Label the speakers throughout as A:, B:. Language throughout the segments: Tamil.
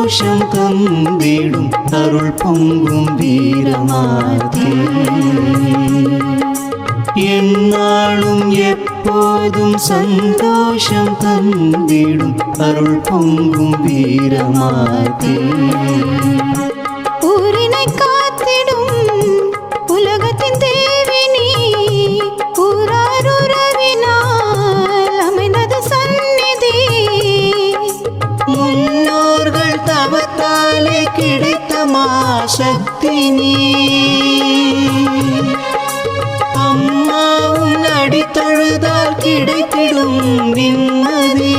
A: சந்தோஷம் தந்திடும் அருள் பொங்கும் வீரமாதே. என்னாலும் எப்போதும் சந்தோஷம் தந்திடும் அருள் பொங்கும் வீரமாதே.
B: ஊரினை காத்திடும் உலகத்தின் தேவி நீ, ஊராருறவினால் அமைந்தது சந்நிதி.
A: முன்னோர்கள் தவத்தாலே கிடைத்த மாசக்தி நீ, அம்மாவும் அடித்தழுதால் கிடைத்திடும் நிம்மதி.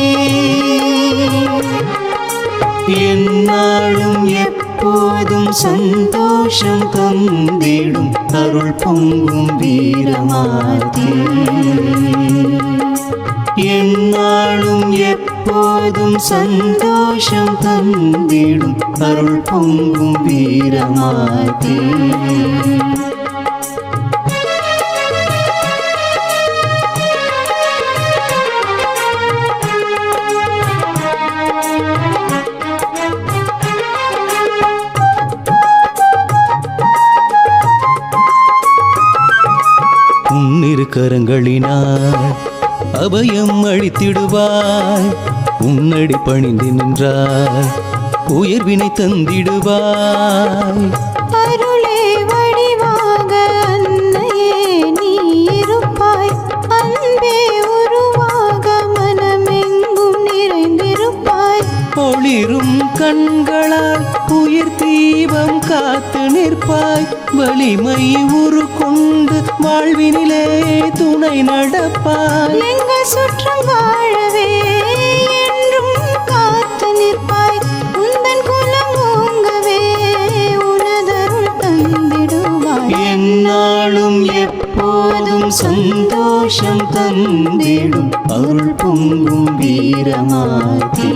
A: என்னாலும் எப்போதும் சந்தோஷம் தந்திடும் அருள் பொங்கும் வீரமாதே. என்னாலும் எப்போதும் சந்தோஷம் தந்திடும் அருள் பொங்கும் வீரமாதே. உன்னிரு கரங்களினார் அபயம் அளித்திடுவாய், உன்னடி பணிந்து நின்றாய் உயர்வினை தந்திடுவாய்.
B: அருளே வடிவாக அன்னையே நீ இருப்பாய், அன்பே உருவாக மனமெங்கும் நிறைந்திருப்பாய்.
A: ஒளிரும் கண்களால் உயிர் தீபம் காத்து நிற்பாய், வலிமை உரு கொண்டு வாழ்வினிலே துணை நடப்பாய்.
B: எங்கள் சுற்றம் வாழவே என்றும் காத்து நிற்பாய், உந்தன் குலம் ஓங்கவே உனதருள் தந்திடுவாய்.
A: என்னாலும் எப்போதும் சந்தோஷம் தந்திடும் அருள் பொங்கும் வீரமாதே.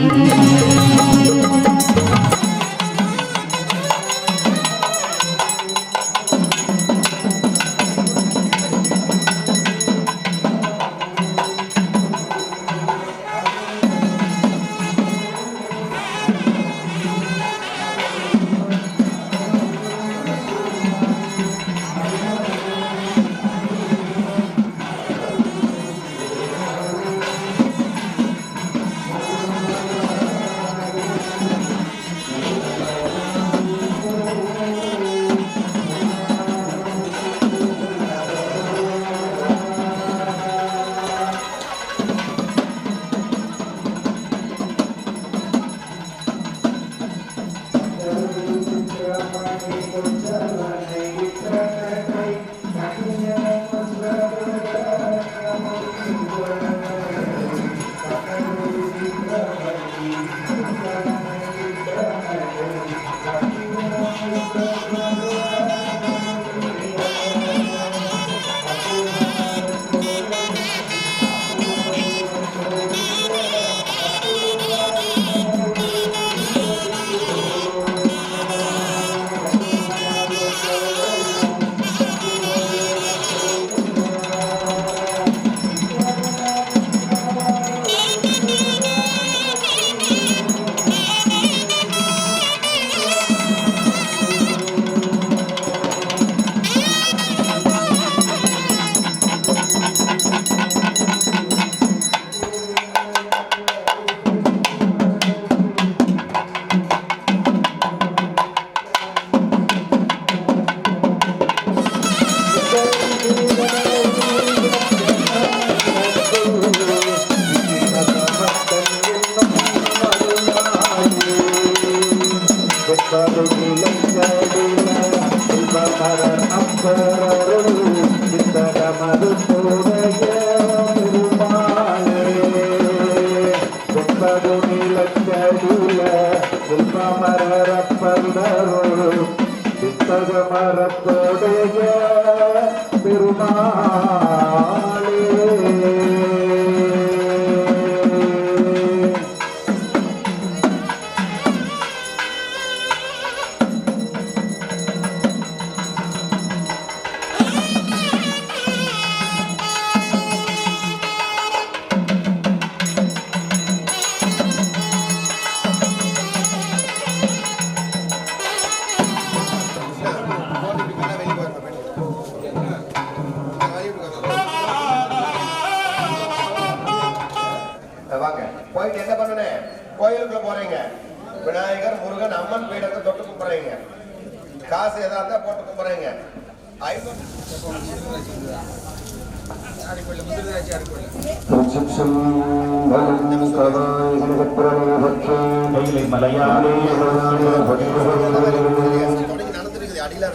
C: விநாயகர் முருகன் அம்மன் பீடத்தை தொட்டு கும்பிடுறீங்க. காசு எதா இருந்தா போட்டு கும்பிடுறீங்க.
D: மலையாளே
C: நடந்துருக்குது அடியில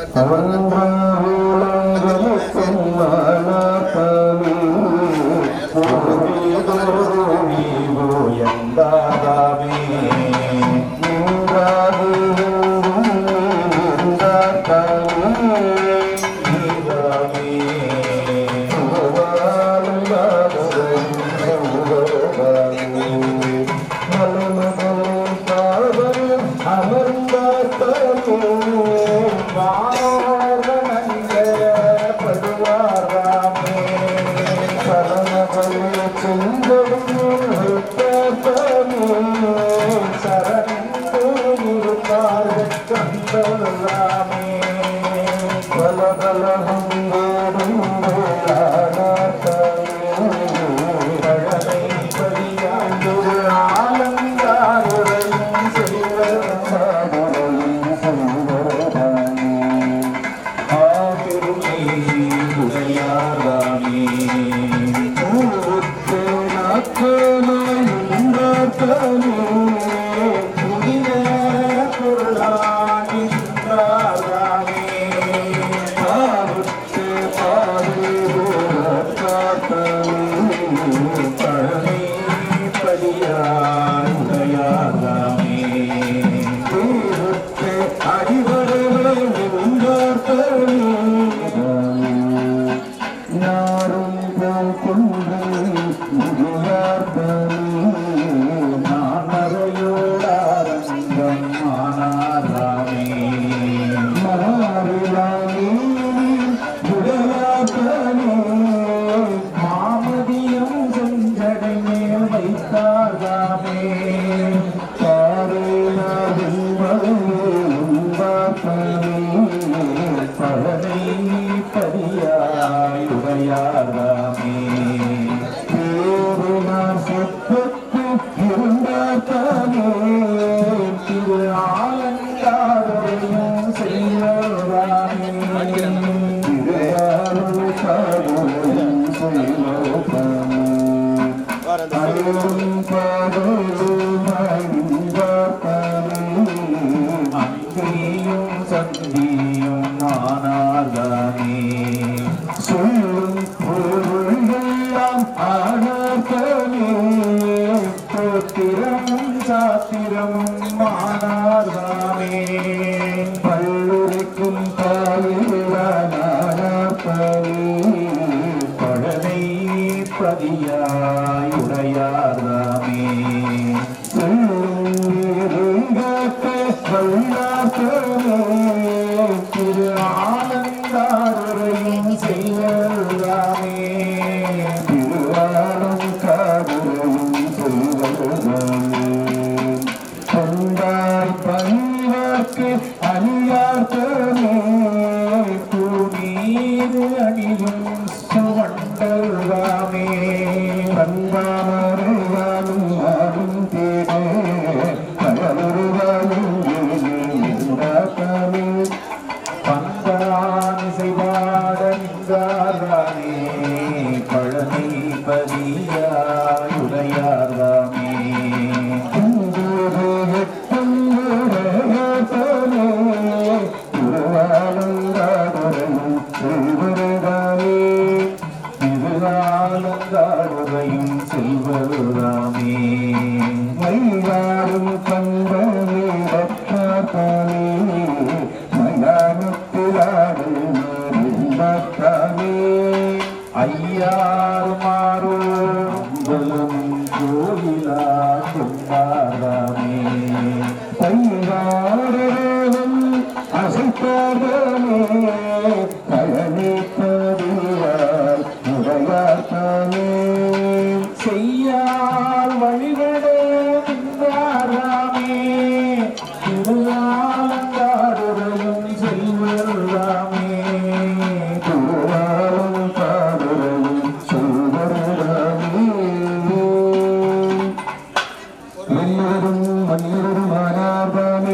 D: மன்னரும் மன்னரும் ஆனார்தானே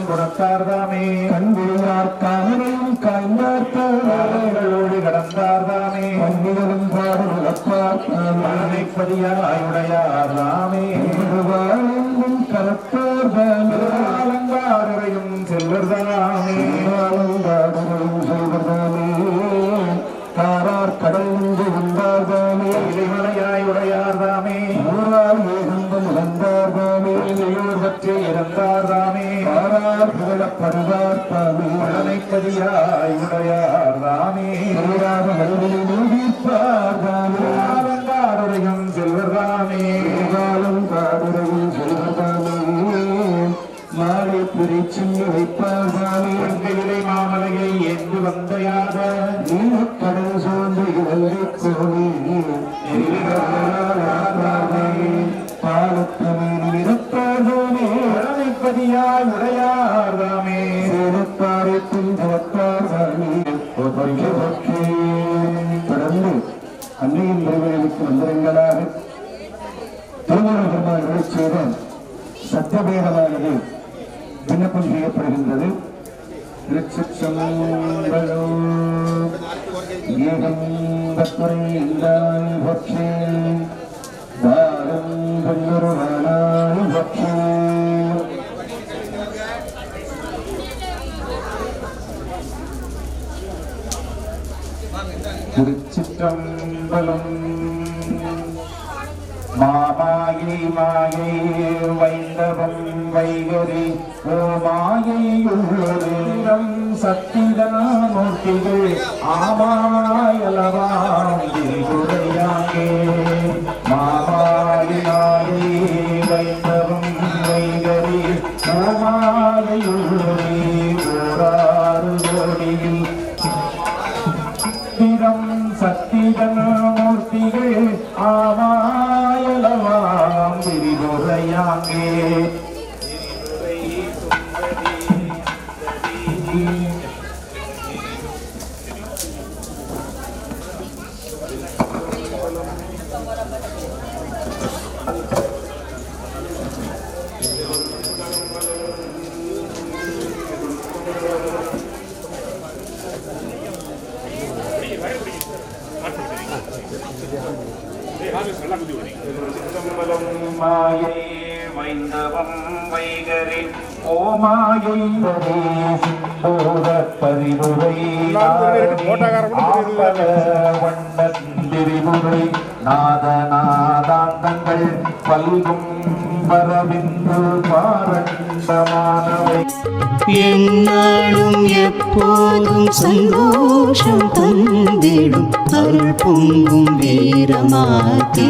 D: கொடுத்தார்தாமே கண்விழியார் காமனையும் காய்ந்தார்களோடு கடந்தார்தாமே பன்னிகளும் பாடுபதியாயுடையார்தாமே கருத்தார்தாமே அலங்காரையும் செல்வர்தாமே அலங்காரையும் செல்வர்தாமே காரார் கடல் நின்று வந்தார்தாமே இலைமலையாயுடையார்தாமே ஊரால் ஏகம்பம் இழந்தார்தாமே இளையோர் பற்றி இறந்தார்தாமே ஆரார் புகழப்படுவார்தாமே அலனைப்பதியாயுடையார்தாமே ஊராக மறுபடி மூடிப்பார்தாமே அலங்காருடையும் செல்வர்தாமே அலங்காருடையும் செல்வர்தாமே மாலை பிரிச்சிங்க வைப்பார்தாமே வெண்கையிலை மாமலையை என்று வந்த யாக நீலக்கடல் சோர்ந்து இழந்தை கோணி பாலத்தமீன் இருப்பார்தாமே அழைப்பதியாய் உடையார்தாமே சேலப்பாறை பின்பற்பார்தாமே தொடர்ந்து அன்னையின் திருவிழாவுக்கு வந்திரங்களாக திருமண பெருமாள் செய்த சத்தியபேதமானது விண்ணப்பம் செய்யப்படுகின்றது. திருச்சிற்றம்பலம். மாமாயை மாயை வைந்தவம் வைகரி ஓ மாயையுள்ளதேரம் சத்திதாமூர்த்திகள் ஆமாயலவாம் திருகுறையாங்கே. மாமாயை மாயை வைந்தவம் வைகரி ஓ மாயையுள்ளதே ஓராறு கோடியில் சத்திதமூர்த்திகள் ஆமாயலவாம் திரிபுரையாங்கே. மாயை வைந்தவம் வைகரி ஓமாயை பரிமுறை வண்ணந்திரிமுறை நாதநாதாந்தங்கள் பல்கும் பரவிந்து பாரண்டமானவை.
A: என்னாலும் எப்போதும் சந்தோஷம் தந்திடும் அருள் பொங்கும் வீரமாத்தே.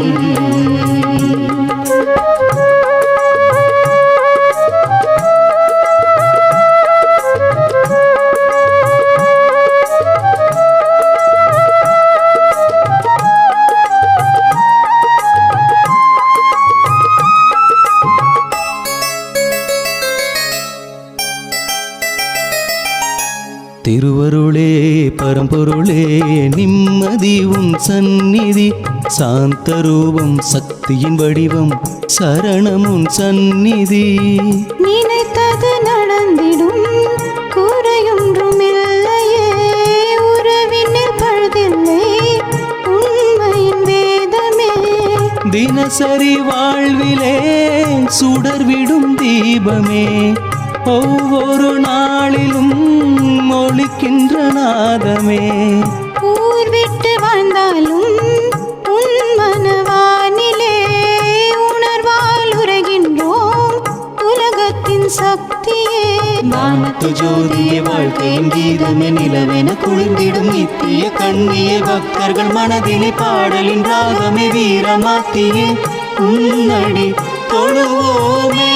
A: திருவருளே பரம்பொருளே நிம்மதி உன் சந்நிதி. சாந்தரூபம் சக்தியின் வடிவம் சரணமுன் சந்நிதி.
B: நினைத்தது நடந்திடும் குறையொன்றுமில்லையே உறவினில் பழுதில்லை உண்மையின் வேதமே.
A: தினசரி வாழ்விலே சுடர்விடும் தீபமே ஒவ்வொரு நாளிலும் ஒளிக்கின்ற நாதமே.
B: ஊர் விட்டு வாழ்ந்தாலும் உன் மனவானிலே உணர்வால் உரைகின்றோம் உலகத்தின் சக்தியே.
A: வானத்து ஜோதியே வாழ்க்கையின் கீதமே நிலவென குளிர்ந்திடும் நித்திய கண்ணிய பக்தர்கள் மனதிலே பாடலின் ராகமே வீரமாத்தியே உன்னடி தொழுவோமே.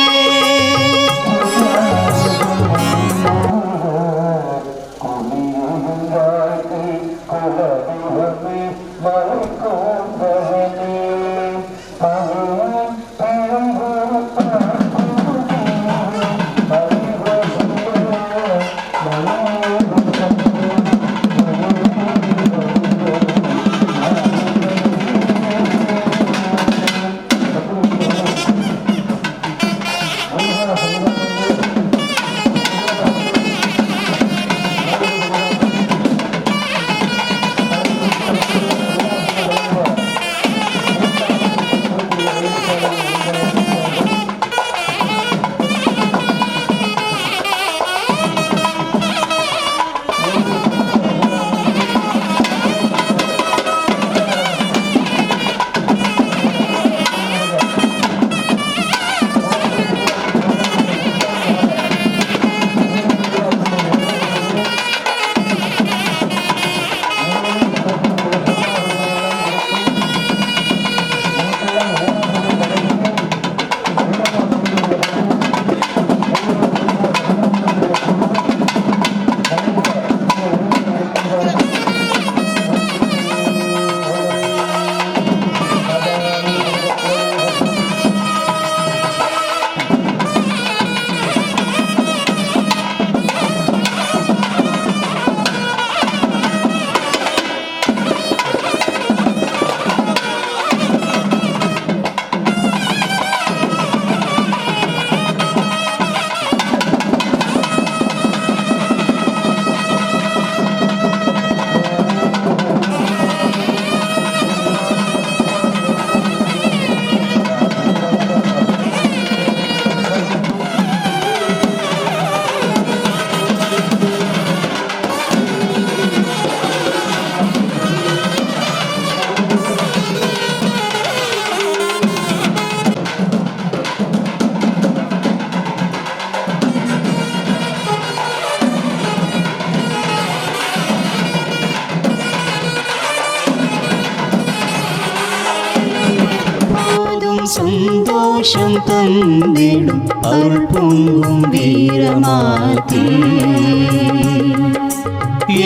A: சந்தோஷம் தந்திடும் அருள் பொங்கும் வீரமாதே.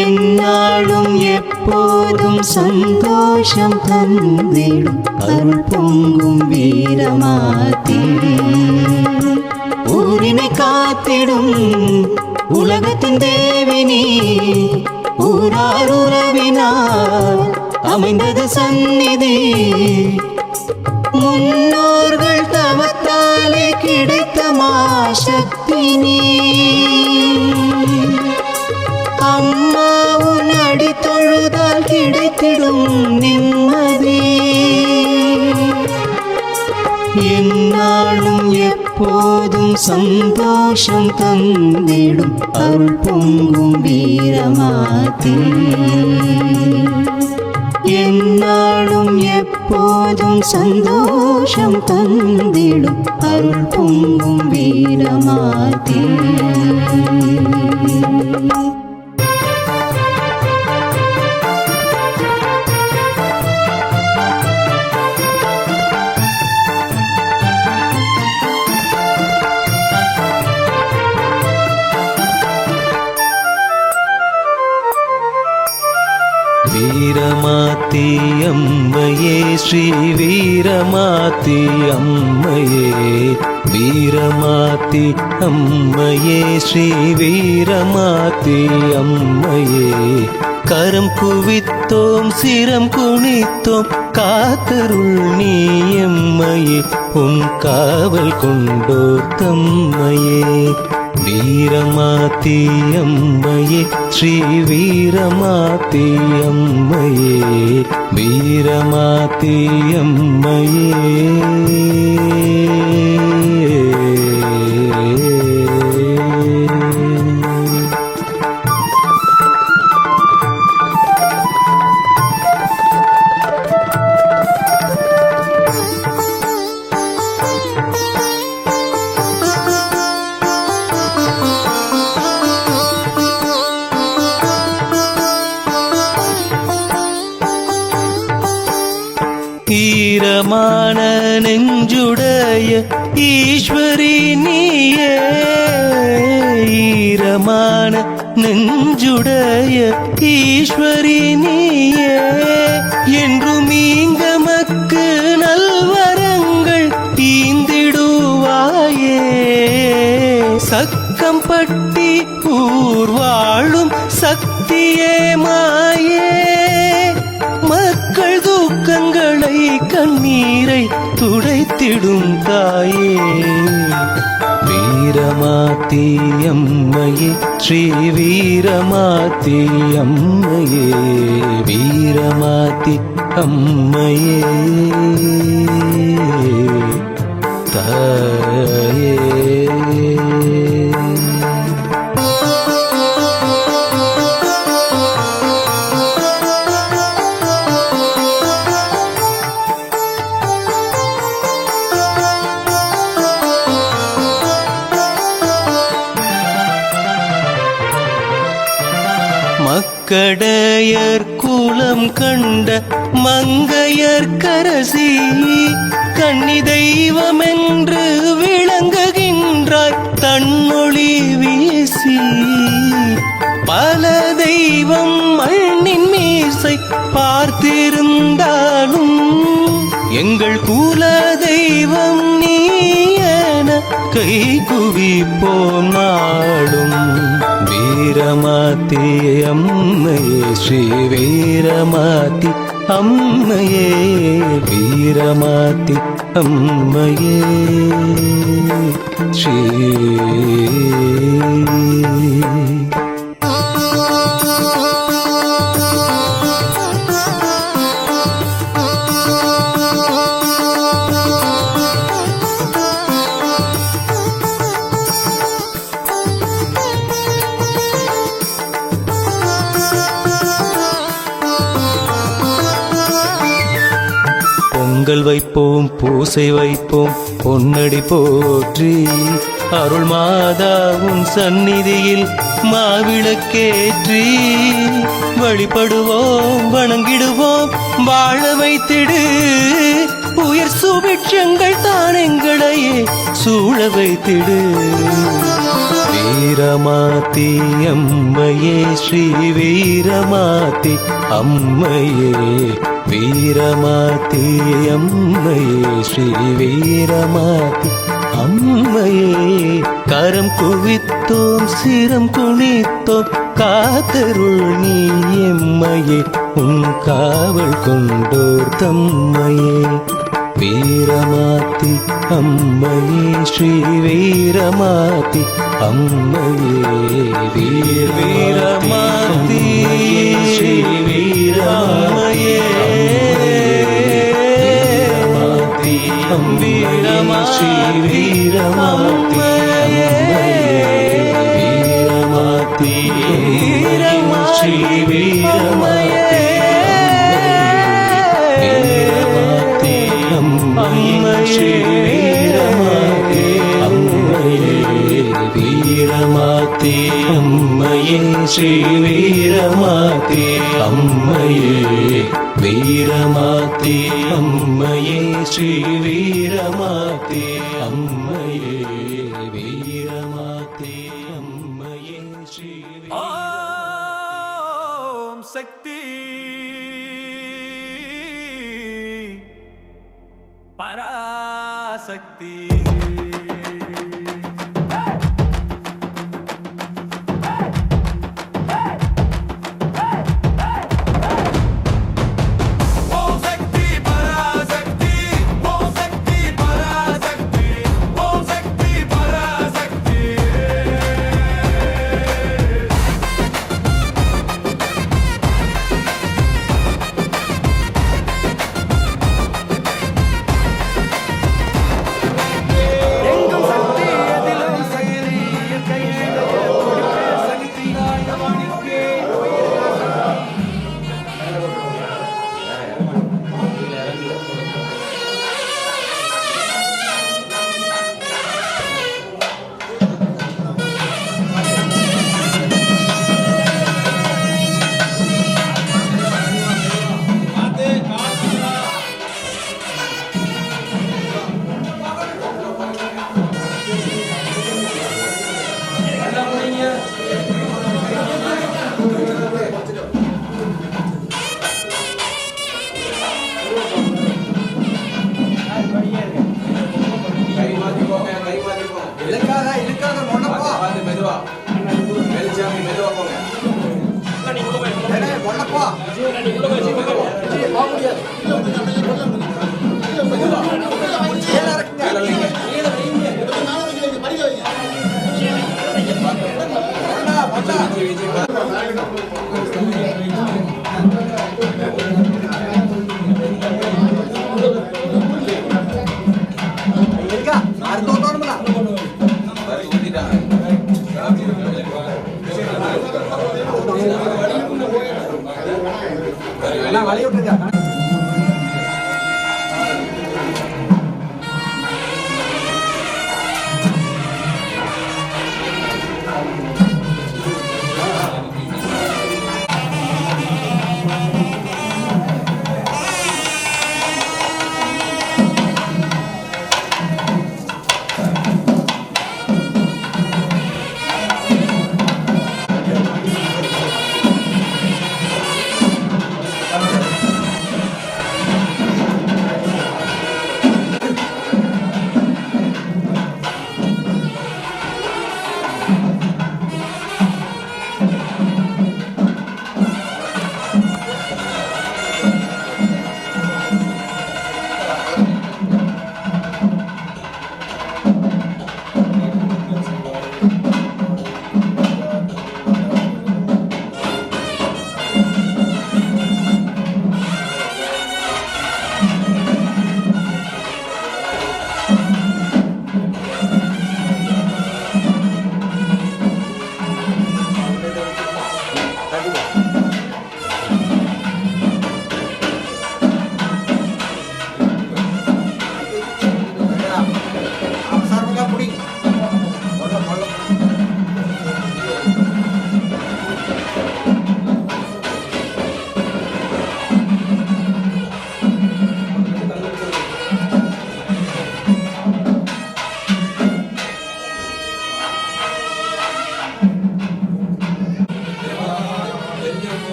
A: என்னாலும் எப்போதும் சந்தோஷம் தந்திடும் அருள் பொங்கும் வீரமாதே. ஊரினை காத்திடும் உலகத்தின் தேவினி, ஊரார் உறவினால் அமைந்தது சந்நிதி. முன்னோர்கள் தவத்தாலே கிடைத்த மாசக்தி நீ. அம்மா உன் அடி தொழுதால் கிடைத்திடும் நிம்மதி. என்னாலும் எப்போதும் சந்தோஷம் தந்திடும் அருள் பொங்கும் வீரமாதே. என்னாலும் எப்போதும் சந்தோஷம் தந்திடும் அருள் பொங்கும் வீரமாதே. வீரமாத்தி அம்மையே ஸ்ரீ வீரமாத்தி அம்மையே. வீரமாத்தி அம்மையே ஸ்ரீ வீரமாத்தி அம்மையே. கரம் குவித்தோம் சிரம் குனித்தோம் காத்தருள் நீ எம்மையே. உன் காவல் கொண்டோர் தம்மையே. வீரமாத்தி அம்மையே ஸ்ரீ வீரமாத்தி அம்மையே. வீரமாத்தி அம்மையே. ஈரமான நெஞ்சுடைய ஈஸ்வரி நீயே. ஈரமான நெஞ்சுடைய ஈஸ்வரி நீயே. என்றும் இங்கமக்கு நல்வரங்கள் ஈந்திடுவாயே. சக்கம்பட்டி ஊர் வாழும் சக்தியே மாயே. மக்கள் துக்கங்களை கண்ணீரை துடைத்திடும் தாயே. வீரமாத்தி அம்மையே ஸ்ரீ வீரமாத்தி அம்மையே. வீரமாத்தி அம்மையே தாயே. மக்கடையர் குலம் கண்ட மங்கையர் கரசி. கன்னி தெய்வம் என்று விளங்குகின்றாய் தன்னொளி வீசி. பல தெய்வம் மண்ணின் மீசை பார்த்திருந்தாலும் எங்கள் குல தெய்வம் நீ என கை குவிப்போம் நாடும். வீரமாத்தி அம்மையே ஸ்ரீ வீரமாத்தி அம்மையே. வீரமாத்தி அம்மையே ஸ்ரீ. பொங்கல் வைப்போம் பூசை வைப்போம் பொன்னடி போற்றி. அருள் மாதாவும் சந்நிதியில் மாவிளக்கேற்றி வழிபடுவோம் வணங்கிடுவோம் வாழ வைத்திடு உயர் சுபிட்சங்கள் தான் எங்களையே சூழ வைத்திடு. வீரமாத்தி அம்மையே ஸ்ரீ வீரமாத்தி அம்மையே, வீரமாத்தி அம்மையே ஸ்ரீ வீரமாத்தி அம்மையே. கரம் குவித்தோம் சிரம் குனித்தோம் காத்தருள் நீ எம்மையே, உன் காவல் கொண்டோர் தம்மையே. வீரமாத்தி அம்மையே ஸ்ரீ வீரமாத்தி அம்மையே, வீரமாத்தி ஸ்ரீ வீரமாயே, வீரமாத்தி வீரமாத்தி வீரமாத்தி ஸ்ரீ வீரமாத்தி வீரமாத்தி அம்மையே ஸ்ரீ வீரமாத்தி அம்மையே, வீரமாத்தி அம்மையே ஸ்ரீ வீரமாத்தி அம்மையே, வீரமாத்தி அம்மையே ஸ்ரீ
E: ஓம் சக்தி பராசக்தி.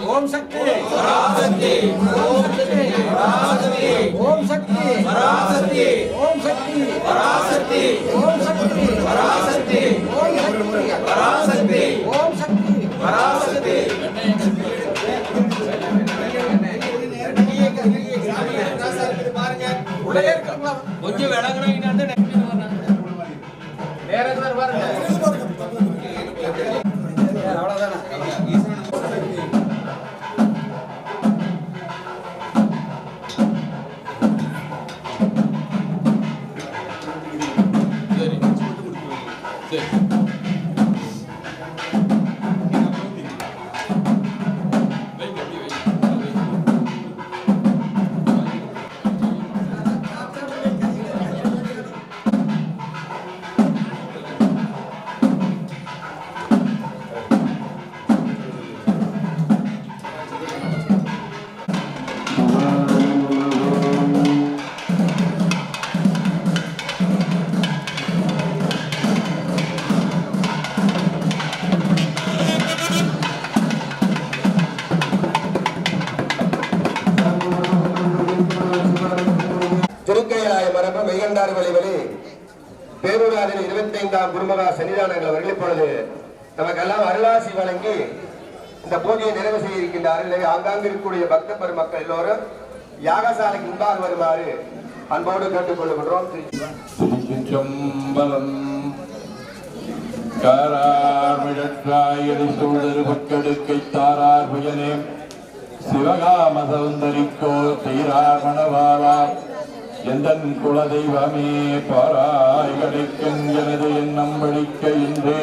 E: ஓம் சக்தி பராசக்தி ஓம் சக்தி பராசக்தி ஓம் சக்தி பராசக்தி ஓம் சக்தி பராசக்தி ஓம் சக்தி பராசக்தி ஓம் சக்தி பராசக்தி ஓம் சக்தி பராசக்தி கொஞ்சம் விளங்குறீங்க நேரம் பாருங்க அவ்வளவுதானே
C: திருக்கையலாய மரபு மெய்கண்டார் வழிவழி பேரூராரின் 25ஆம் குருமகா சன்னிதானங்கள் அவர்கள் இப்பொழுது நமக்கெல்லாம் அருளாசி வழங்கி இந்த பூஜையை நிறைவு செய்ய இருக்கின்றார்கள். எனவே ஆங்காங்கு இருக்கக்கூடிய பக்த பெருமக்கள் எல்லோரும் யாகசாலைக்கு முன்பாக வருமாறு அன்போடு கேட்டுக் கொள்ளுகின்றோம்.
D: திருச்சிற்றம்பலம். காரார் மிழற்றாயடி சூழறு மக்களுக்கை தாரார் புயனே சிவகாம சௌந்தரிக்கோ தீரார் மணவாரா எந்தன் குலதெய்வமே பாராய் கிடைக்கும் எனது எண்ணம் வழிக்க இன்றே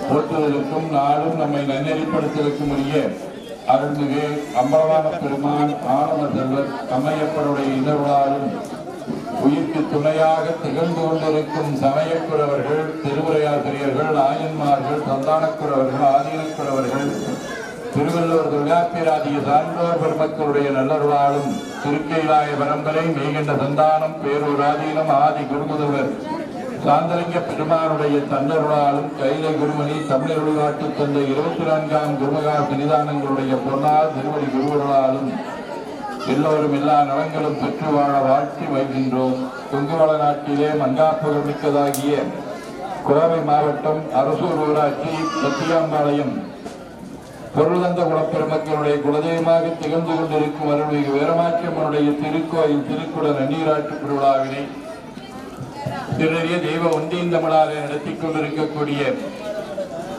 D: போற்றுவதற்கும் நாடும் நம்மை நன்னெறிப்படுத்துவதற்கும் உரிய அருள்மிகு அம்பலவான பெருமான் ஆனந்த செல்வர் அம்மையப்பருடைய இன்னொருளாலும் உயிர்க்கு துணையாக திகழ்ந்து கொண்டிருக்கும் சமயக்குறவர்கள், திருவுரையாசிரியர்கள், ஆயன்மார்கள், சந்தானக்குறவர்கள், ஆதீனக்குறவர்கள், திருவள்ளுவர் தொழிலாப்பிராதிய சான்றோர் பெருமக்களுடைய நல்லருளாலும் திருக்கைலாய பரம்பரை மெய்கண்ட சந்தானம் பேரூர் ஆதீனம் ஆதி குருமுதல்வர் சாந்தலிங்க பெருமானுடைய தன்னருளாலும் கைலை குருமணி தமிழர் உள்நாட்டு தந்தை 24ஆம் குருமகா சன்னிதானங்களுடைய பொன்னார் திருவடி குருவர்களாலும் எல்லோரும் எல்லா நலங்களும் பெற்று வாழ வாழ்த்தி வைக்கின்றோம். கொங்குவள நாட்டிலே மங்காப்புகள் மிக்கதாகிய கோவை மாவட்டம் அரசூர் ஊராட்சி சத்தியாம்பாளையம் பொருளந்த குலப்பெருமக்களுடைய குலதெய்வமாக திகழ்ந்து கொண்டிருக்கும் அருள்மிகு வீரமாச்சியம்மனுடைய திருக்கோயில் திருக்குட நன்னீராட்டு திருவிழாவினை திரு தெய்வ ஒன்றியின் தமிழாக நடத்தி கொண்டிருக்கக்கூடிய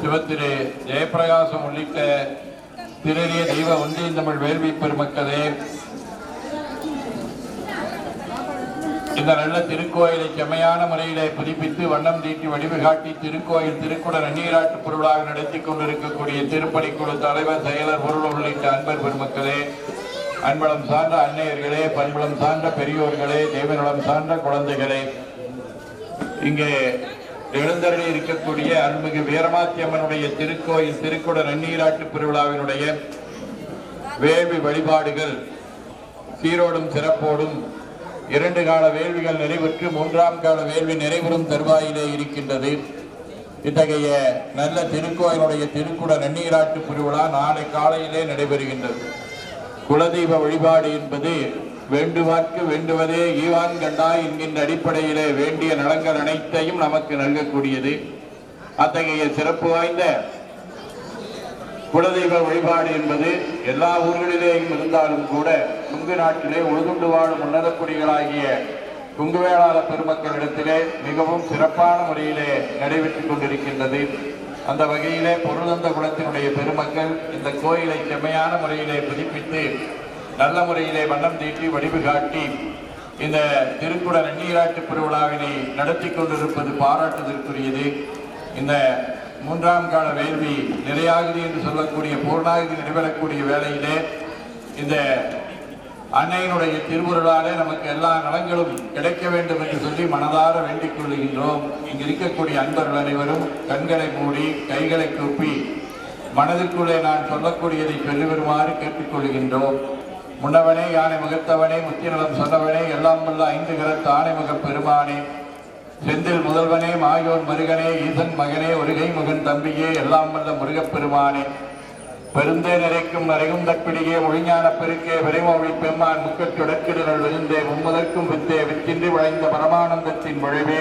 D: சிவத்திரு ஜெயபிரகாசம் உள்ளிட்ட திரு தெய்வ ஒன்றியின் தமிழ் வேள்வி பெருமக்களே, இந்த நல்ல திருக்கோயிலை செம்மையான முறையிலே புதுப்பித்து வண்ணம் தீட்டி வடிவு காட்டி திருக்கோயில் திருக்குட நன்னீராட்டு பொருளாக நடத்தி கொண்டிருக்கக்கூடிய திருப்பணிக்குழு தலைவர், செயலர், பொருள் உள்ளிட்ட அன்பர் பெருமக்களே, அன்பளம் சார்ந்த அன்னையர்களே, பண்பளம் சார்ந்த பெரியோர்களே, தெய்வநலம் சார்ந்த குழந்தைகளே, இங்கே எழுந்தருளி இருக்கக்கூடிய அருள்மிகு வீரமாச்சியம்மனுடைய திருக்கோயில் திருக்குட நன்னீராட்டு பெருவிழாவினுடைய வேள்வி வழிபாடுகள் சீரோடும் சிறப்போடும் 2 கால வேள்விகள் நிறைவுற்று 3ஆம் கால வேள்வி நிறைவுறும் தருவாயிலே இருக்கின்றது. இத்தகைய நல்ல திருக்கோயிலுடைய திருக்குட நன்னீராட்டு பெருவிழா நாளை காலையிலே நடைபெறுகின்றது. குலதெய்வ வழிபாடு என்பது வேண்டுவார்க்கு வேண்டுவதே ஈவான் கண்டாய் என்கின்ற அடிப்படையிலே வேண்டிய நலங்கள் அனைத்தையும் நமக்கு நல்கக்கூடியது. அத்தகைய சிறப்பு வாய்ந்த குலதெய்வ வழிபாடு என்பது எல்லா ஊர்களிலேயும் இருந்தாலும் கூட கொங்கு நாட்டிலே உழுதுண்டு வாழும் உன்னத குடிகளாகிய கொங்கு வேளாளர் பெருமக்களிடத்திலே மிகவும் சிறப்பான முறையிலே நடைபெற்றுக் கொண்டிருக்கின்றது. அந்த வகையிலே பொருளந்த குலத்தினுடைய பெருமக்கள் இந்த கோயிலை செம்மையான முறையிலே புதுப்பித்து நல்ல முறையிலே வண்ணம் தீட்டி வடிவு காட்டி இந்த திருக்குட நன்னீராட்டு பெருவிழாவினை நடத்தி கொண்டிருப்பது பாராட்டுதற்குரியது. இந்த 3ஆம் கால வேள்வி நிறையாகுதி என்று சொல்லக்கூடிய பூர்ணாகுதி நடைபெறக்கூடிய வேளையிலே இந்த அன்னையினுடைய திருவுருளாலே நமக்கு எல்லா நலங்களும் கிடைக்க வேண்டும் என்று சொல்லி மனதார வேண்டிக் கொள்கின்றோம். இங்கு இருக்கக்கூடிய அன்பர்கள் அனைவரும் கண்களை மூடி கைகளை கூப்பி மனதிற்குள்ளே நான் சொல்லக்கூடியதை சொல்லி வருமாறு கேட்டுக்கொள்கின்றோம். முன்னவனே யானை முகத்தவனே முத்திநலம் சொன்னவனே எல்லாம் வல்ல 5 கரத்து ஆணைமுக பெருமானே செந்தில் முதல்வனே, மாயோன் மருகனே, ஈசன் மகனே, ஒருகை முகன் தம்பியே, எல்லாம் வல்ல முருகப்பெருமானே, பெருந்தே நிறைக்கும் நரைகும் தற்பிடியே, மொழிஞான பெருக்கே, விரைமொழி பெம்மான், முக்கச்சுடக்கிடுதல் விருந்தே, மும்மதற்கும் வித்தே, வித்தின்றி வளைந்த பரமானந்தத்தின் விளைவே,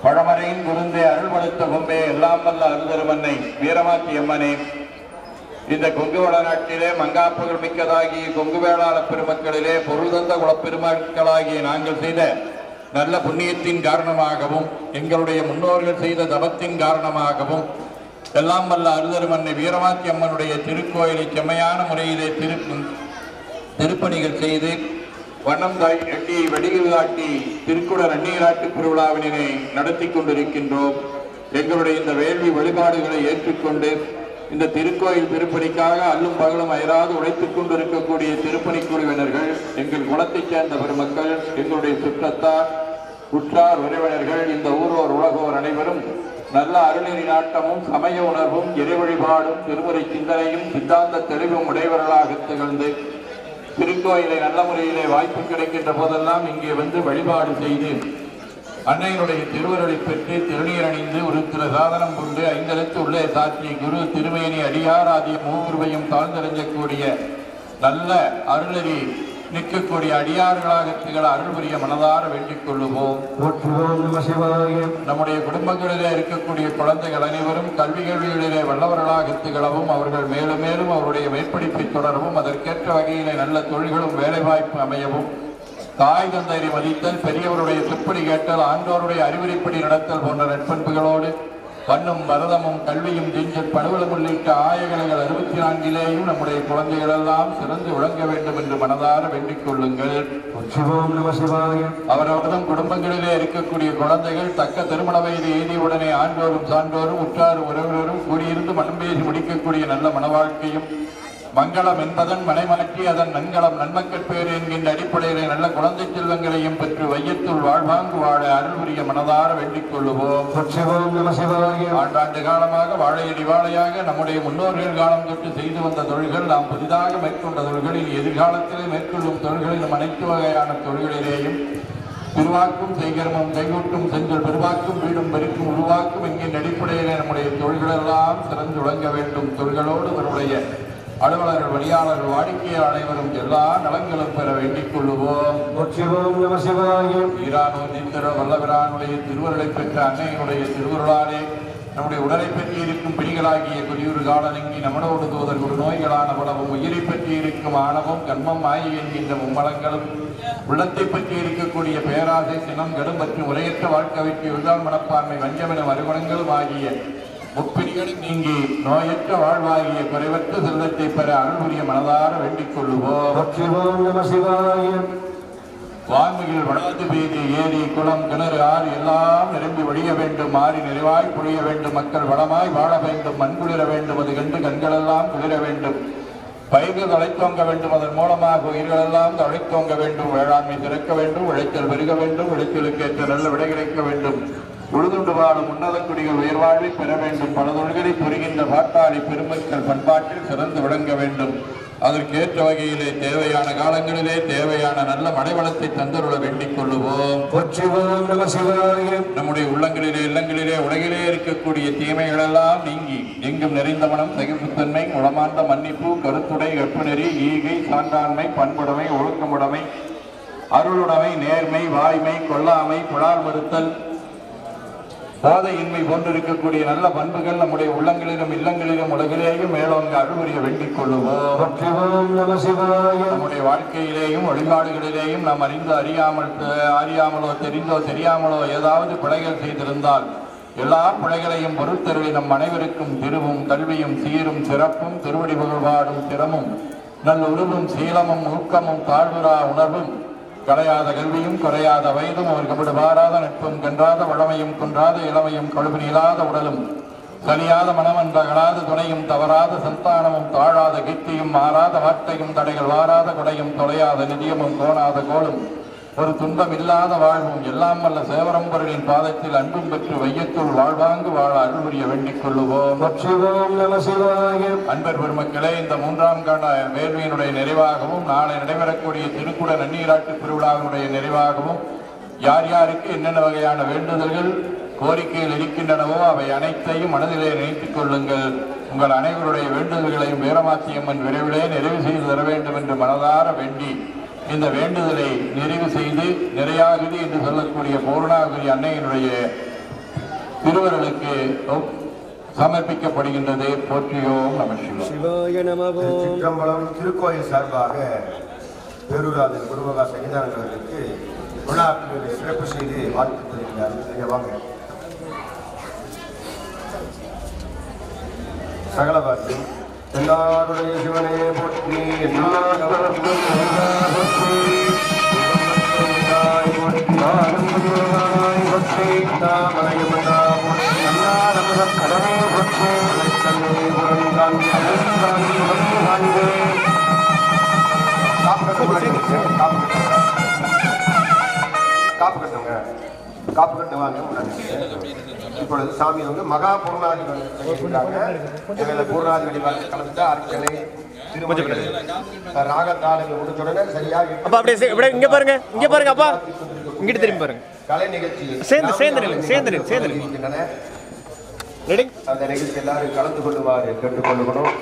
D: பழமறையின் குருந்தே, அருள்படுத்த கொம்பே, எல்லாம் வல்ல அருள்தருமன்னை, வீரமாத்தி அம்மனே, இந்த கொங்கு வட நாட்டிலே மங்காப்புகள் மிக்கதாகிய கொங்கு வேளாள பெருமக்களிலே பொருள் தந்த குலப்பெருமக்களாகிய நாங்கள் செய்த நல்ல புண்ணியத்தின் காரணமாகவும் எங்களுடைய முன்னோர்கள் செய்த தபத்தின் காரணமாகவும் எல்லாம் வல்ல அருள்தருமன்னை வீரமாத்தி அம்மனுடைய திருக்கோயிலை செம்மையான முறையிலே திருப்பணிகள் செய்து வண்ணம் எட்டி வெடிகள் காட்டி திருக்குடர் அந்நீராட்டு திருவிழாவினை நடத்தி கொண்டிருக்கின்றோம். எங்களுடைய இந்த வேள்வி வழிபாடுகளை ஏற்றுக்கொண்டு இந்த திருக்கோயில் திருப்பணிக்காக அல்லும் பகலும் அயராது உழைத்துக் கொண்டிருக்கக்கூடிய திருப்பணி குழுவினர்கள், எங்கள் குலத்தைச் சேர்ந்த பெருமக்கள், எங்களுடைய சுற்றத்தார், உற்றார் உறவினர்கள், இந்த ஊரோர் உலகோர் அனைவரும் நல்ல அருளினி நாட்டமும் சமய உணர்வும் இறை வழிபாடும் திருமுறை சிந்தனையும் சித்தாந்த தெளிவும் உடையவர்களாக திகழ்ந்து திருக்கோயிலை நல்ல முறையிலே வாய்ப்பு கிடைக்கின்ற போதெல்லாம் இங்கே வந்து வழிபாடு செய்து அன்னையினுடைய திருவருளை பெற்று திருநீர் அணிந்து ஒரு திரு சாதனம் கொண்டு ஐந்தெழுத்து உள்ளே சாட்சி குரு திருமேனி அடியார் ஆகிய மூவுருவையும் தாழ்ந்தறிஞ்சக்கூடிய நல்ல அருளறி நிற்கக்கூடிய அடியார்களாக திகழ அருள் புரிய மனதார வேண்டிக் கொள்ளுவோம். நம்முடைய குடும்பங்களிலே இருக்கக்கூடிய குழந்தைகள் அனைவரும் கல்வி கேள்விகளிலே வல்லவர்களாக திகழவும் அவர்கள் மேலும் மேலும் அவருடைய மேற்படிப்பை தொடரவும் அதற்கேற்ற வகையிலே நல்ல தொழில்களும் வேலைவாய்ப்பு அமையவும் தாய் தந்தையை மதித்தல், பெரியவருடைய சொற்படி கேட்டல், ஆண்டோருடைய அறிவுரைப்படி நடத்தல் போன்ற நட்பண்புகளோடு பண்ணும் பரதமும் கல்வியும் ஜெஞ்சல் படுவலம் உள்ளிட்ட ஆயகலைகள் 64 நம்முடைய குழந்தைகள் எல்லாம் சிறந்து விளங்க வேண்டும் என்று மனதார வேண்டிக் கொள்ளுங்கள். அவரவர்தம் குடும்பங்களிலே இருக்கக்கூடிய குழந்தைகள் தக்க திருமண வயது எய்தியவுடனே ஆண்டோரும் சான்றோரும் உற்றாரும் உறவினரும் கூடியிருந்து மனம் பேசி முடிக்கக்கூடிய நல்ல மனவாழ்க்கையும் மங்களம் என்பதன் மனைமாற்றி அதன் நன்கலம் நன்மக்கட்பேறு என்கின்ற அடிப்படையிலே நல்ல குழந்தை செல்வங்களையும் பெற்று வையத்துள் வாழ்வாங்கு வாழ அருள் புரிய மனதார வேண்டிக் கொள்ளுவோம். ஆண்டாண்டு காலமாக வாழையடி வாழையாக நம்முடைய முன்னோர்கள் காலம் தொட்டு செய்து வந்த தொழில்கள், நாம் புதிதாக மேற்கொண்ட தொழில்களில் எதிர்காலத்திலே மேற்கொள்ளும் தொழில்களிலும் அனைத்து வகையான தொழில்களிலேயும் திருவாக்கும் செய்கரமும் கைகூட்டும் செஞ்சல் பெருவாக்கும் வீடும் பெருக்கும் உருவாக்கும் என்கின்ற அடிப்படையிலே நம்முடைய தொழில்களெல்லாம் சிறந்து விளங்க வேண்டும். தொழில்களோடு அவருடைய அலுவலர்கள், பணியாளர்கள், வாடிக்கையாளர் அனைவரும் எல்லா நலங்களும் பெற வேண்டிக் கொள்ளுவோம். வல்லபிரானுடைய திருவருளை பெற்ற அன்னையினுடைய திருவருளாலே நம்முடைய உடலை பற்றி இருக்கும் பிணிகளாகிய குறியூறு காலநெங்கி நம்மளோடு தோதர் ஒரு நோய்களான பலவும் உயிரை பற்றி இருக்கும் ஆணவம் கர்மம் மாயை என்கின்ற மும்மலங்களும் உள்ளத்தை பற்றி இருக்கக்கூடிய பேராசை சினம் கடும் மற்றும் உரையற்ற வாழ்க்கை வைத்து விழுந்தால் மனப்பான்மை வஞ்சமென மறுகுணங்களும் ஆகிய முப்பிணிகளும் நீங்கி நோயற்ற வாழ்வாகிய குறைவற்ற செல்வத்தை பெற அருள் புரிய மனதார வேண்டிக் கொள்ளுவோம். வான்மையில் வளர்ந்து பெய்து ஏரி குளம் கிணறு ஆறு எல்லாம் நிரம்பி வழிய வேண்டும், மாறி நிறைவாய் பொழிய வேண்டும், மக்கள் வளமாய் வாழ வேண்டும், மண்குளிர வேண்டும், அது கண்டு கண்களெல்லாம் குளிர வேண்டும், பயிர்கள் தழைத்தோங்க வேண்டும், அதன் மூலமாக உயிர்களெல்லாம் தழைத்தோங்க வேண்டும், வேளாண்மை சிறக்க வேண்டும், விளைச்சல் பெருக வேண்டும், விளைச்சலுக்கேற்ற நல்ல விடை கிடைக்க வேண்டும், உழுதுண்டு வாழும் உன்னத குடிகள் உயர்வாழ்வை பெற வேண்டும், பல தொழில்களை புரிகின்ற பாட்டாளி பெருமக்கள் பண்பாட்டில் சிறந்து விளங்க வேண்டும், அதற்கேற்ற வகையிலே தேவையான காலங்களிலே தேவையான நல்ல மழைவளத்தை தந்தருள வேண்டிக் கொள்ளுவோம். நம்முடைய உள்ளங்களிலே இல்லங்களிலே உலகிலே இருக்கக்கூடிய தீமைகள் எல்லாம் நீங்கி எங்கும் நிறைந்த மனம், சகிப்புத்தன்மை, உளமார்ந்த மன்னிப்பு, கருத்துடை, கற்புநெறி, ஈகை, சான்றாண்மை, பண்புடைமை, ஒழுக்கமுடைமை, அருளுடைமை, நேர்மை, வாய்மை, கொல்லாமை, புலால் மறுத்தல், போதையின்மை போன்றிருக்கக்கூடிய நல்ல பண்புகள் நம்முடைய உள்ளங்களிலும் இல்லங்களிலும் உலகிலேயும் மேலோங்க அருள்புரிய வேண்டிக் கொள்ளுவோம். நம்முடைய வாழ்க்கையிலேயும் வழிபாடுகளிலேயும் நாம் அறியாமலோ தெரிந்தோ தெரியாமலோ ஏதாவது பிழைகள் செய்திருந்தால் எல்லா பிழைகளையும் பொறுத்தருளி நம் அனைவருக்கும் திருவும் கல்வியும் சீரும் சிறப்பும் திருவடி புகழ்பாடும் திறமும் நல்ல உருவும் சீலமும் ஊக்கமும் தாழ்வுரா உணர்வும் களையாத கல்வியும் குறையாத வயதும் அவர் கபடு பாராத நட்பும் கன்றாத வளமையும் குன்றாத இளமையும் கழுவு நீளாத உடலும் கனியாத மனமன்றகலாத துணையும் தவறாத சந்தானமும் தாழாத கீர்த்தியும் மாறாத வார்த்தையும் தடைகள் வாராத கொடையும் தொலையாத நிதியமும் கோணாத கோலும் ஒரு துன்பம் இல்லாத வாழ்வும் எல்லாம் வல்ல சேவரம்பொருளின் பாதத்தில் அன்பும் பெற்று வையத்துள் வாழ்வாங்கு வாழ அருள் புரிய வேண்டிக் கொள்ளுவோம். அன்பர் பெருமக்களே, இந்த 3ஆம் கால வேள்வியினுடைய நிறைவாகவும் நாளை நடைபெறக்கூடிய திருக்குட நன்னீராட்டு திருவிழாவினுடைய நிறைவாகவும் யார் யாருக்கு என்னென்ன வகையான வேண்டுதல்கள் கோரிக்கைகள் இருக்கின்றனவோ அவை அனைத்தையும் மனதிலே நினைத்துக் கொள்ளுங்கள். உங்கள் அனைவருடைய வேண்டுதல்களையும் வீரமாத்தியம்மன் விரைவிலே நிறைவு செய்து தர வேண்டும் என்று மனதார வேண்டி இந்த வேண்டுதலை நிறைவு செய்து நிறையாகுது என்று சொல்லக்கூடிய பூர்ணாகுதி அன்னையினுடைய திருவருளுக்கு சமர்ப்பிக்கப்படுகின்றது. போற்றியோம் நம சிவாய.
C: சிற்றம்பலம் திருக்கோயில் சார்பாக பேரூராதன் குருமகா சன்னிதானங்களுக்கு விழாக்களை சிறப்பு செய்து வாழ்த்து தெரிவிக்கிறார். வாங்க சகலவாசியம் எல்லாருடைய சிவனே போற்றி காப்பு கட்டுங்க, காப்பு கட்டுவாங்க. இப்பொழுது சாமி வந்து மகா பூர்ணாதி பூர்ணாதி வழிபாடு கலந்து அர்ச்சனை ராகத்தாளங்கள் முடிச்சுடனே சரியாக
E: இங்க பாருங்க, இங்க பாருங்க அப்பா, இங்கிட்டு திரும்பி பாருங்க.
C: கலை நிகழ்ச்சி
E: சேர்ந்து
C: அந்த நிகழ்ச்சி எல்லாரும் கலந்து கொள்ளுமாறு கேட்டுக்கொள்ளுகிறோம்.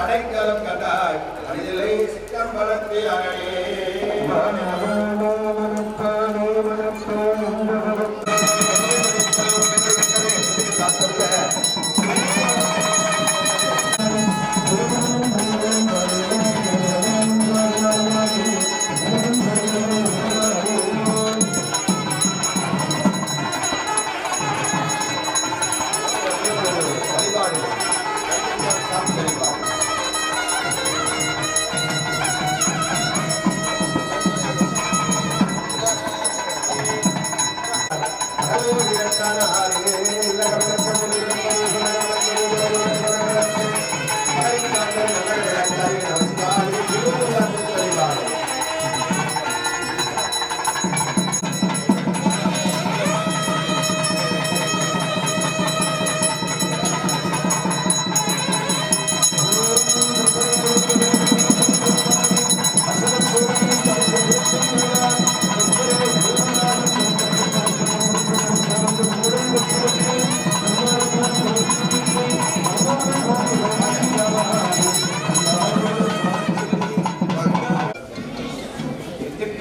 C: அடைக்கலம் கண்டாய் அதிலே சித்தம் பலத்தை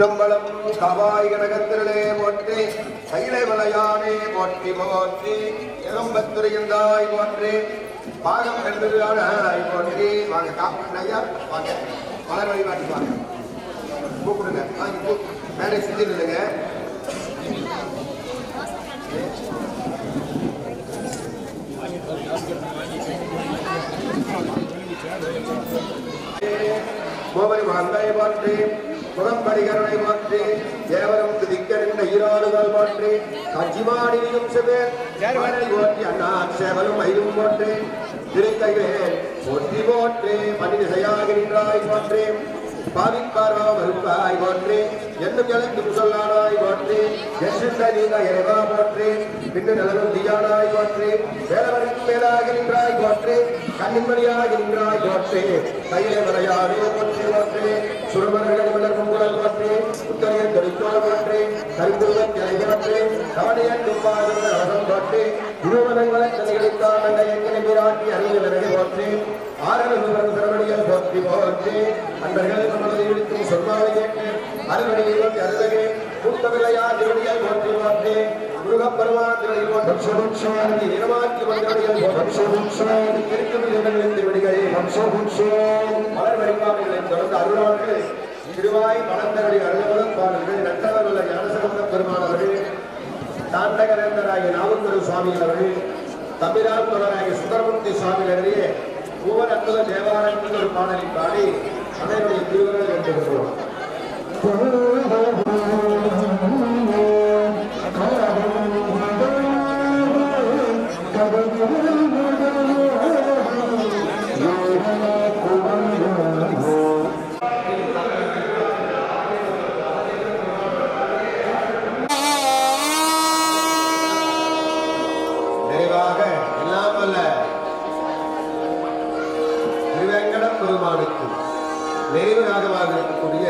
C: சிற்றம்பலம் காவாய் கனகத்திரளே போற்றி கைலை மலையானே போற்றி போற்றி எறும்பத்துறையந்தாய் போற்றி பாகம் கண்டுதானாய் போற்றி வாங்க காப்பையா வாங்க மலர் வழிபாட்டி வாங்க கூப்பிடுங்க மேலே செஞ்சிருந்துங்க கோவரி மகந்தை போற்றி முகம்படிகரனை போற்றி தேவரம் துதிக்கறிந்த ஈராடுகள் போற்றி கஞ்சிமாடியும் செவேன் போற்றி அண்ணா சேவலும் மயிலும் போற்றி திருக்கைவேல் போற்றி போற்றி மனிதசையாகி நின்றாய் போற்றி பாவிப்பாரா வருவாய் போற்றி என்னும் எனக்கு முசல்லானாய் போற்றி என்ற நீங்க இறைவா போற்றி பின்னு நிலவும் தீயானாய் போற்றி வேலவனுக்கு மேலாக நின்றாய் போற்றி கண்ணின்மணியாக நின்றாய் போற்றி கையில மலையானே போற்றி போற்றி சுரமர்கள் மலர்க்கும் மூலம் போற்றி உத்தரையன் தொழிற்சோழ போற்றி கரிந்துருவன் கிளை போற்றி கவனையன் துப்பாதுள்ள ரசம் போற்றி இருவனங்களை தனிகளித்தான் எங்களை மீறாட்டி அறிவு விலகை போற்றி ஆரவன் சிறமணிகள் போற்றி போற்றி அன்பர்கள் நமது இழுத்தும் சொன்னாலை கேட்டு அறுவடியை அருகே கூட்டவில்லையா திருவடிகள் போற்றி போற்றி முருகப்பெருமான் திருவடிகள் போற்றி நிறமாக்கி வந்தவடிகள் திருக்குமிகளின் திருவடிகளை மலர் வழிபாடுகளை தொடர்ந்து அருளாளர்கள் திருவாய் மலர்ந்தவடி அருளவரும் பாடல்கள் நட்டவர்கள் ஞானசம்பந்த பெருமான் அவர்கள் தாண்டகரேந்தராகிய நாவுக்கரு சுவாமி அவர்கள் தமிழால் தொடராகிய சுந்தரமூர்த்தி சுவாமிகளிடையே ஒவ்வொரு அற்புத தேவாலயத்தில் ஒரு பாடலை பாடி அனைவருடைய திருவுகள் எடுத்துக்கொள்வோம். நிறைவாக எல்லாம் அல்ல திருவேங்கடம் பெருமானுக்கு நிறைவு ராகமாக இருக்கக்கூடிய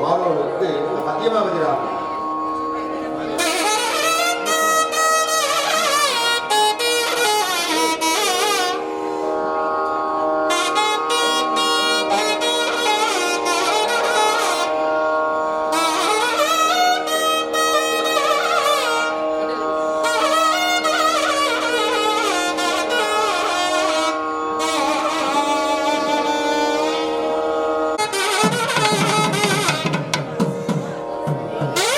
C: மாணவர்களுக்கு பத்தியமாவதிராகும்.
B: ஆ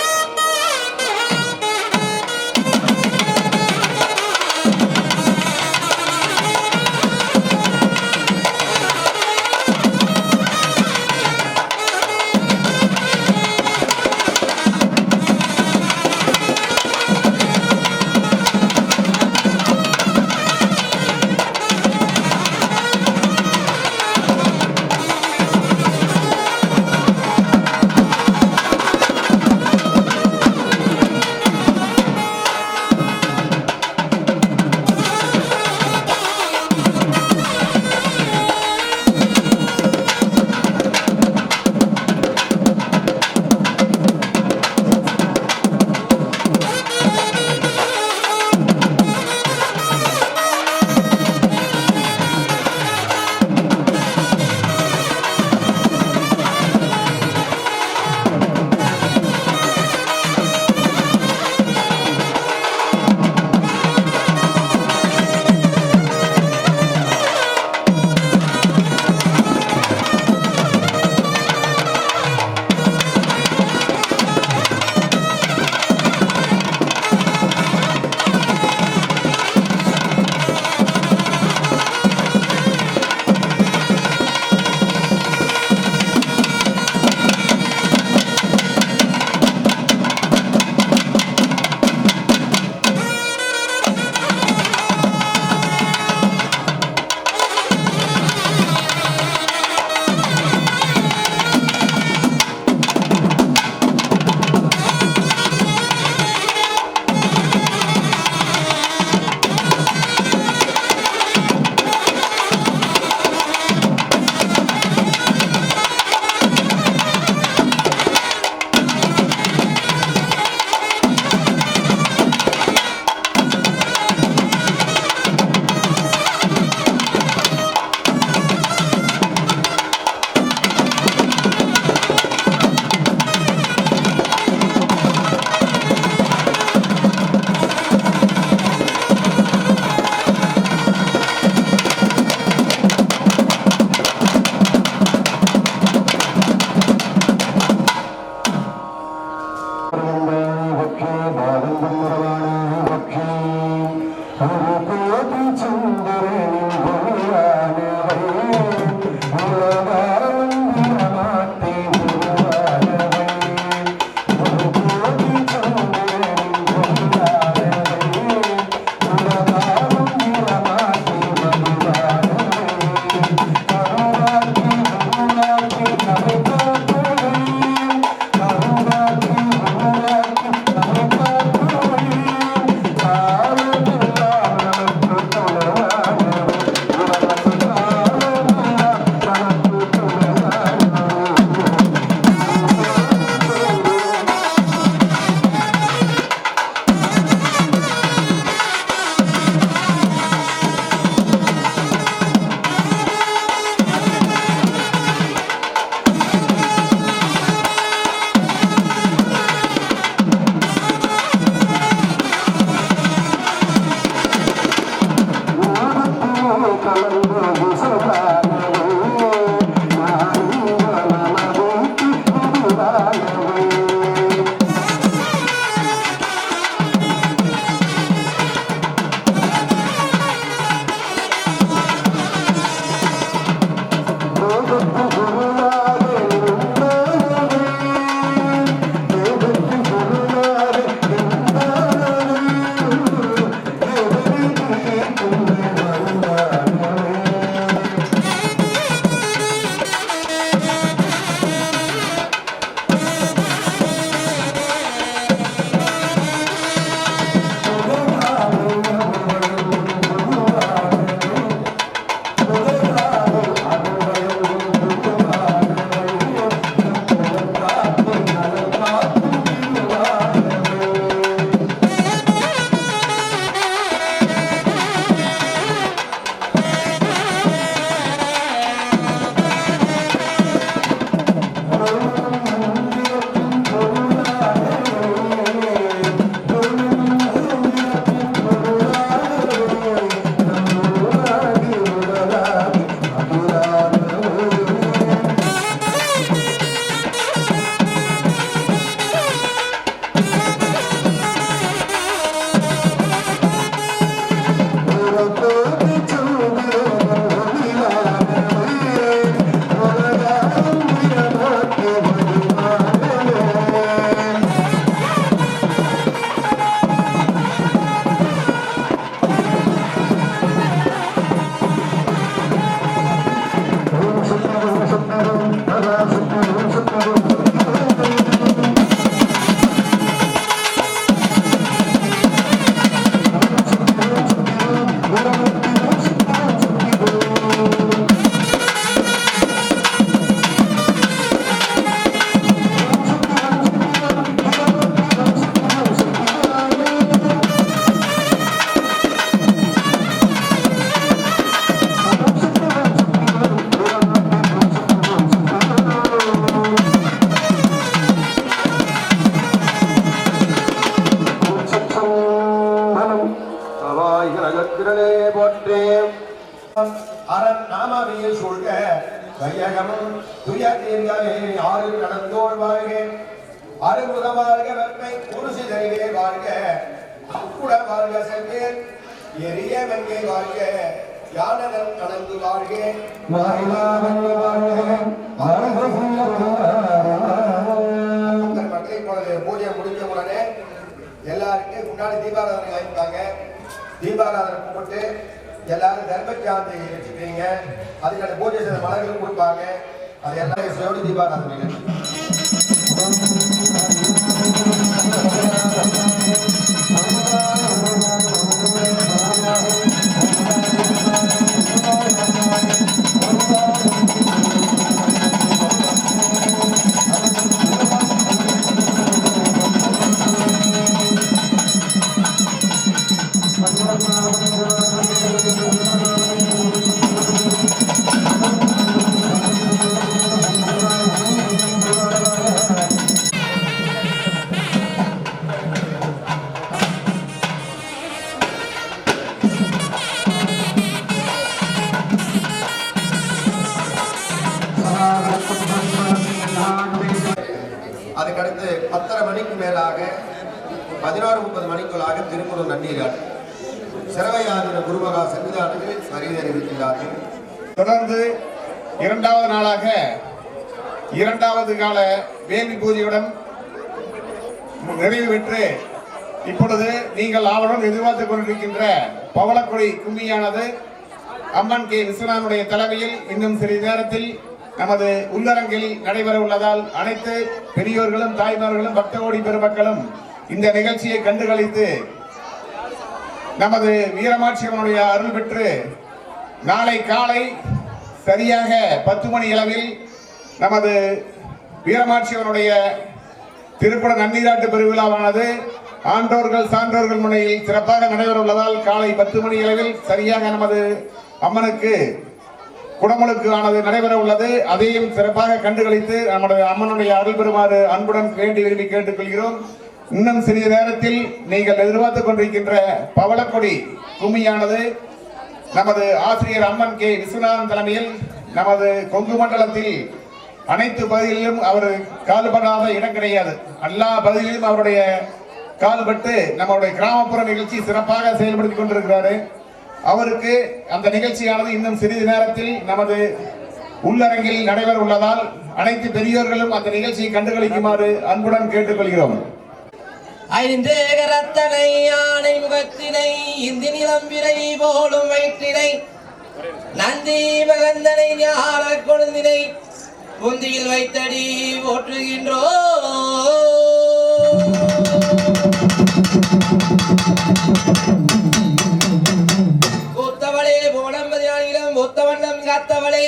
C: திரளே போற்றே அரண் நாமவியில் சூழ்க கையகமும் துய தீர்கவே ஆறு கடந்தோள் வாழ்க அருமுக வாழ்க வெப்பை குருசி தருகே வாழ்க அக்குட வாழ்க செல்வேன் எரிய வெங்கை வாழ்க யானதன் கடந்து வாழ்க மக்களை போனது பூஜை முடிஞ்ச உடனே எல்லாருக்கும் முன்னாடி தீபாராதனை வாங்கிப்பாங்க. தீபாராதனை கும்பிட்டு எல்லாரும் தர்மசாந்தி வச்சுக்கிறீங்க. அதுக்கான பூஜை செய்த மலர்களும் கொடுப்பாங்க. அது எல்லாரும் சிவடி தீபாராதனை. அதுக்கடுத்து 10:30 மணிக்கு மேலாக 11:30 மணிக்குள்ளாக திருக்குறள் நன்னீராட்டு சிறவையாதின குருமகா சன்னிதானத்தில் வருகை அறிவிக்கின்றார்கள்.
F: தொடர்ந்து இரண்டாவது நாளாக இரண்டாவது கால வேள்வி பூஜையுடன் நிறைவு பெற்று இப்பொழுது நீங்கள் ஆவலுடன் எதிர்பார்த்துக் கொண்டிருக்கின்ற பவளக்கொடி கும்மியானது அம்மன் கே விஸ்வநாதனுடைய தலைமையில் இன்னும் சிறிது நேரத்தில் நமது உள்ளரங்கில் நடைபெற உள்ளதால் அனைத்து பெரியோர்களும் தாய்மார்களும் பக்த கோடி பெருமக்களும் இந்த நிகழ்ச்சியை கண்டுகளித்து நமது வீரமாட்சியம்மனுடைய அருள் பெற்று நாளை காலை சரியாக 10 மணி அளவில் நமது வீரமாட்சியம்மனுடைய திருப்பட நன்னீராட்டு பெருவிழாவானது ஆன்றோர்கள் சான்றோர்கள் முன்னிலையில் சிறப்பாக நடைபெற உள்ளதால் காலை 10 மணி அளவில் சரியாக நமது அம்மனுக்கு குடமுழுக்கு ஆனது நடைபெற உள்ளது. அதையும் சிறப்பாக கண்டுகளித்து நம்முடைய அம்மனுடைய அருள் பெறுமாறு அன்புடன் வேண்டி விரும்பி கேட்டுக்கொள்கிறோம். இன்னும் சிறிது நேரத்தில் நீங்கள் எதிர்பார்த்துக் கொண்டிருக்கின்ற பவளக்கொடி கும்மியானது நமது ஆசிரியர் அம்மன் கே விஸ்வநாதன் தலைமையில் நமது கொங்கு மண்டலத்தில் அனைத்து பகுதிகளிலும் அவர் கால்படாத இடம் கிடையாது. எல்லா பகுதிகளிலும் அவருடைய கால்பட்டு நம்முடைய கிராமப்புற நிகழ்ச்சி சிறப்பாக செயல்படுத்திக் கொண்டிருக்கிறாரு. அவருக்கு அந்த நிகழ்ச்சியானது இன்னும் சிறிது நேரத்தில் நமது உள்ளரங்கில் நடைபெற உள்ளதால் அனைத்து பெரியோர்களும் அந்த நிகழ்ச்சியை கண்டுகளிக்குமாறு அன்புடன் கேட்டுக்கொள்கிறோம்.
E: ஐந்தேகரத்தனை யானை முகத்தினை இந்தி நிலம் விரை போலும் வயிற்றினை நந்தி மகந்தனை ஞான கொழுந்தினை புந்தியில் வைத்தடி போற்றுகின்றோ. ஒத்தவளே போனம்பது ஆணிலம் ஒத்தவண்ணம் காத்தவளே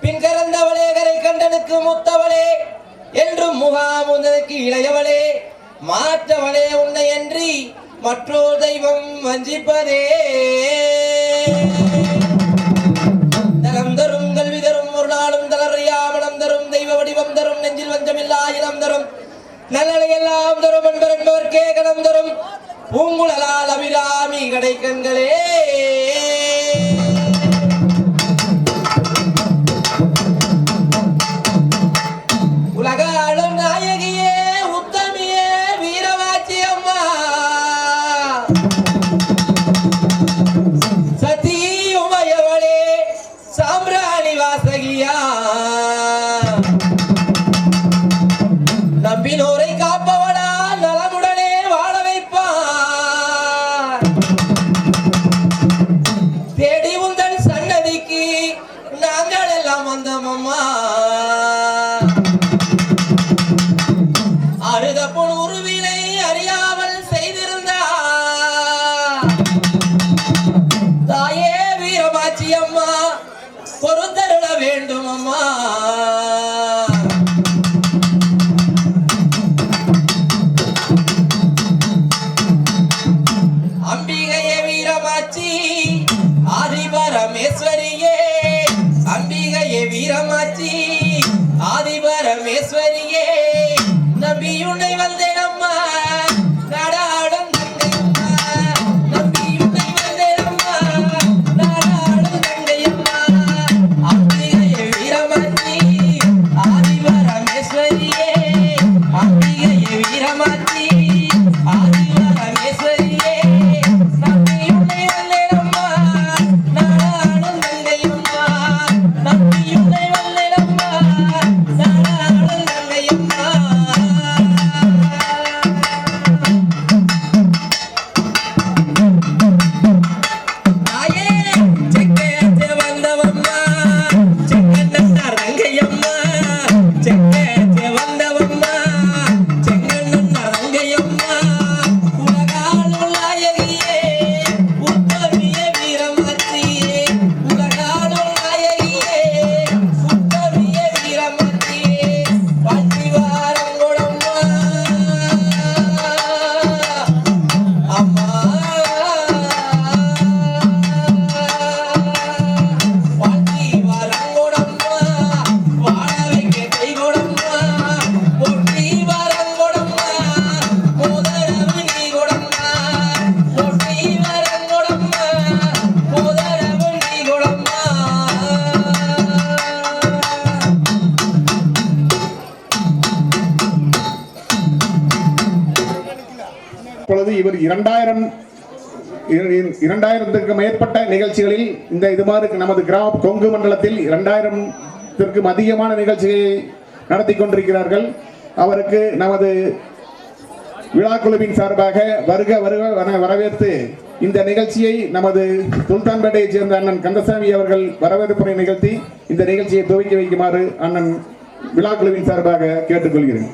E: பின் கறந்தவளே கரை கண்டனுக்கு முத்தவளே என்றும் முகாமுந்தனுக்கு இளையவளே மாற்றவளே உன்னை அன்றி மற்றொரு தெய்வம் வஞ்சிப்பதே. தலம் தரும் கல்வி தரும் ஒரு நாளும் தளர்யா மனம் தரும் தெய்வ வடிவம் தரும் நெஞ்சில் வஞ்சமில்லா இனம் தரும் நல்லனை எல்லாம் தரும் என்பர் என்பவர்க்கே கணம் தரும் பூங்குழலால் அபிராமி கடை கண்களே. உலக ஆளும் நாயகியே உத்தமியே வீரவாச்சி அம்மா சதி உமையவளே சாம்ராணி வாசகியா நம்பினோரை காப்பவளா நலமுடனே வாழ வைப்பார். தேடி உந்தன் சன்னதிக்கு நாங்கள் எல்லாம் வந்தோம் அம்மா. அழுத பொன் உருவினை அறியாமல் செய்திருந்தார் தாயே வீரமாச்சி அம்மா பொறுத்தருள வேண்டும் அம்மா. அம்பிகையே வீரமாச்சி ஆதிபரமேஸ்வரியே அம்பிகையே வீரமாச்சி ஆதிபரமேஸ்வரியே நம்பியுன்னை வந்தேன் அம்மா நடாடும் நம்பியுன்னை வந்தேன் அம்மா
F: 2000க்கு மேற்பட்ட நிகழ்ச்சிகளில் இது மாதிரி நமது கொங்கு மண்டலத்தில் 2000த்திற்கும் அதிகமான நிகழ்ச்சிகளை நடத்தி கொண்டிருக்கிறார்கள். அவருக்கு நமது விழாக்குழுவின் சார்பாக வருக வரவேற்று இந்த நிகழ்ச்சியை நமது சுல்தான்பேட்டையைச் சேர்ந்த அண்ணன் கந்தசாமி அவர்கள் வரவேற்புரை நிகழ்த்தி இந்த நிகழ்ச்சியை துவக்கி வைக்குமாறு அண்ணன் விழாக்குழுவின் சார்பாக கேட்டுக்கொள்கிறேன்.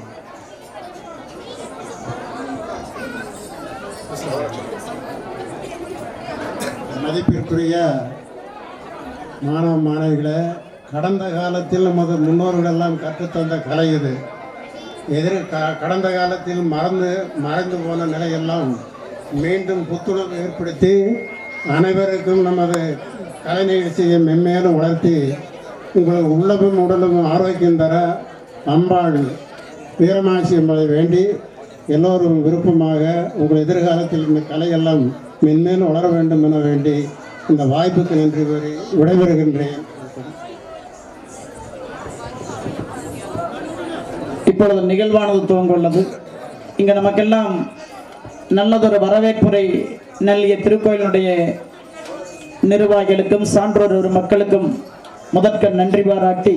G: மதிப்பிற்குரிய மாணவ மாணவிகளை, கடந்த காலத்தில் நமது முன்னோர்கள் எல்லாம் கற்றுத்தந்த கலை இது. கடந்த காலத்தில் மறைந்து போன நிலையெல்லாம் மீண்டும் புத்துணர்வு ஏற்படுத்தி அனைவருக்கும் நமது கலை நிகழ்ச்சியை மென்மேலும் வளர்த்தி உங்கள் உள்ளமும் உடலும் ஆரோக்கியம் தர அம்பாள் வீரமாட்சி என்பதை வேண்டி எல்லோரும் விருப்பமாக உங்கள் எதிர்காலத்தில் இந்த கலையெல்லாம் மென்மேலும் வளர வேண்டும் என வேண்டி இந்த வாய்ப்புக்கு நன்றி கூறி விடைபெறுகின்றேன்.
E: இப்பொழுது நிகழ்வானது துவங்குள்ளது. இங்கே நமக்கெல்லாம் நல்லதொரு வரவேற்புரை நல்கிய திருக்கோயிலுடைய நிர்வாகிகளுக்கும் சான்றோர் மக்களுக்கும் முதற்க நன்றி பாராட்டி,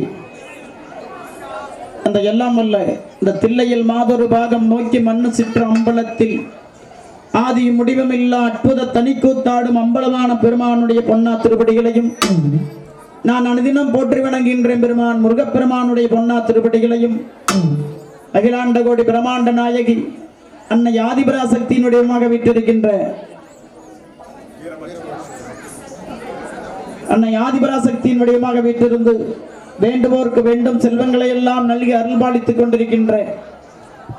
E: அந்த எல்லாம் வல்ல இந்த தில்லையில் மாதொரு பாகம் நோக்கி மண்ணு சிற்ற அம்பலத்தில் ஆதி முடிவுமில்லா அற்புத தனிக்கூத்தாடும் அம்பலமான பெருமானுடைய பொன்னா திருப்படிகளையும் நான் அனுதினம் போற்றி வணங்குகின்றேன். பெருமான் முருகப்பெருமானுடைய பொன்னா திருப்படிகளையும் அகிலாண்ட கோடி பிரமாண்ட நாயகி அன்னை ஆதிபராசக்தியினுடையமாக வீட்டிருக்கின்ற அன்னை ஆதிபராசக்தியின் வடிவமாக வீட்டிருந்து வேண்டுவோருக்கு வேண்டும் செல்வங்களை எல்லாம் நல்கி அருள்பாலித்துக் கொண்டிருக்கின்ற